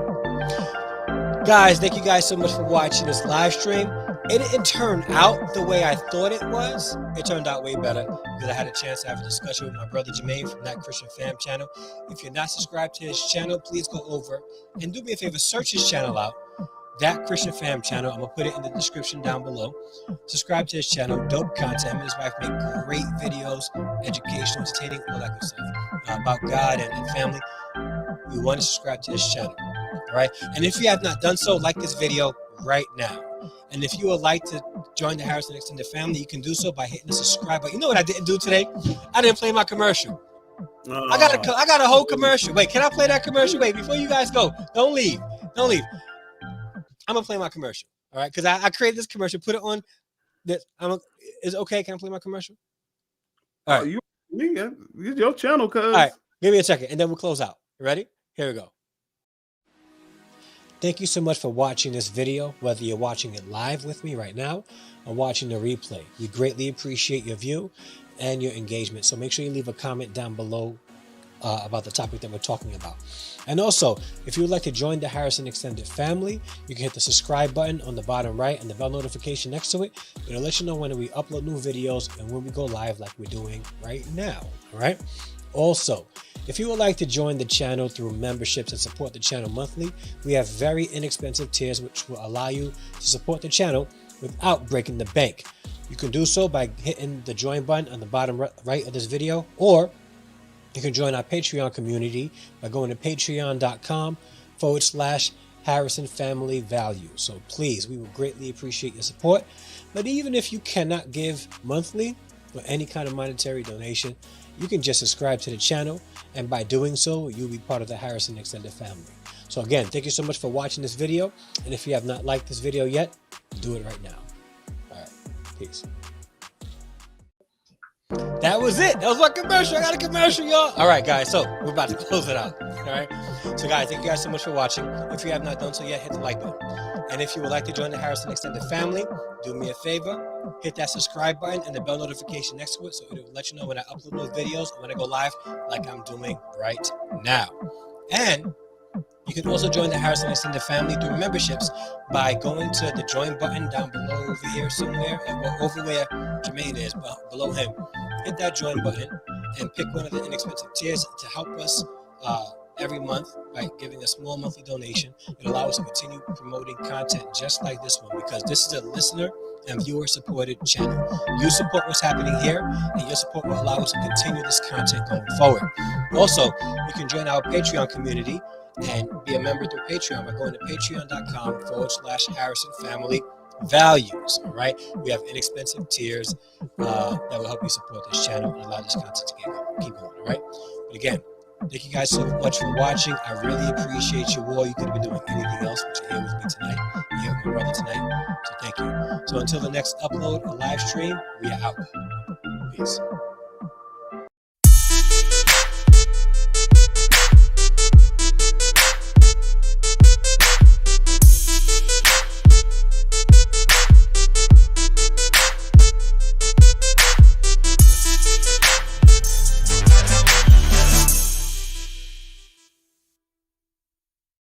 Guys, thank you guys so much for watching this live stream. It didn't turn out the way I thought it was. It turned out way better because I had a chance to have a discussion with my brother Jermaine from ThatChristianFamChannel. If you're not subscribed to his channel, please go over and do me a favor, search his channel out. ThatChristianFamChannel. I'm gonna put it in the description down below. Subscribe to his channel. Dope content. His wife make great videos, educational, entertaining, all that good stuff about God and family. You want to subscribe to his channel, all right? And if you have not done so, like this video right now. And if you would like to join the Harrison Extended Family, you can do so by hitting the subscribe button. You know what I didn't do today? I didn't play my commercial. I got a whole commercial. Wait, can I play that commercial? Wait, before you guys go, don't leave. I'm gonna play my commercial, all right? Because I created this commercial, put it on. Is it okay? Can I play my commercial? All right, it's your channel, cuz. All right, give me a second, and then we'll close out. You ready? Here we go. Thank you so much for watching this video, whether you're watching it live with me right now or watching the replay. We greatly appreciate your view and your engagement. So make sure you leave a comment down below about the topic that we're talking about. And also, if you would like to join the Harrison Extended Family, you can hit the subscribe button on the bottom right and the bell notification next to it. It'll let you know when we upload new videos and when we go live like we're doing right now, all right? Also, if you would like to join the channel through memberships and support the channel monthly, we have very inexpensive tiers which will allow you to support the channel without breaking the bank. You can do so by hitting the join button on the bottom right of this video, or you can join our Patreon community by going to patreon.com/ Harrison Family Values. So please, we would greatly appreciate your support. But even if you cannot give monthly or any kind of monetary donation, you can just subscribe to the channel, and by doing so, you'll be part of the Harrison Extended Family. So again, thank you so much for watching this video, and if you have not liked this video yet, do it right now. All right, peace. That was it. That was my commercial. I got a commercial, y'all. All right, guys, so we're about to close it out. All right, so guys, thank you guys so much for watching. If you have not done so yet, hit the like button. And if you would like to join the Harrison Extended Family, do me a favor, hit that subscribe button and the bell notification next to it, so it'll let you know when I upload those videos or when I go live, like I'm doing right now. And you can also join the Harrison Extended Family through memberships by going to the join button down below over here somewhere, or over where Jermaine is, below him. Hit that join button and pick one of the inexpensive tiers to help us every month by giving a small monthly donation. It allows us to continue promoting content just like this one, because this is a listener and viewer supported channel. You support what's happening here, and your support will allow us to continue this content going forward. Also, you can join our Patreon community and be a member through Patreon by going to patreon.com/Harrison Family Values. All right, we have inexpensive tiers that will help you support this channel and allow this content to keep going. All right, but again, thank you guys so much for watching. I really appreciate you all. You could have been doing anything else, but you're here with me tonight. You're here with my brother tonight, so thank you. So until the next upload or live stream, we are out. Peace.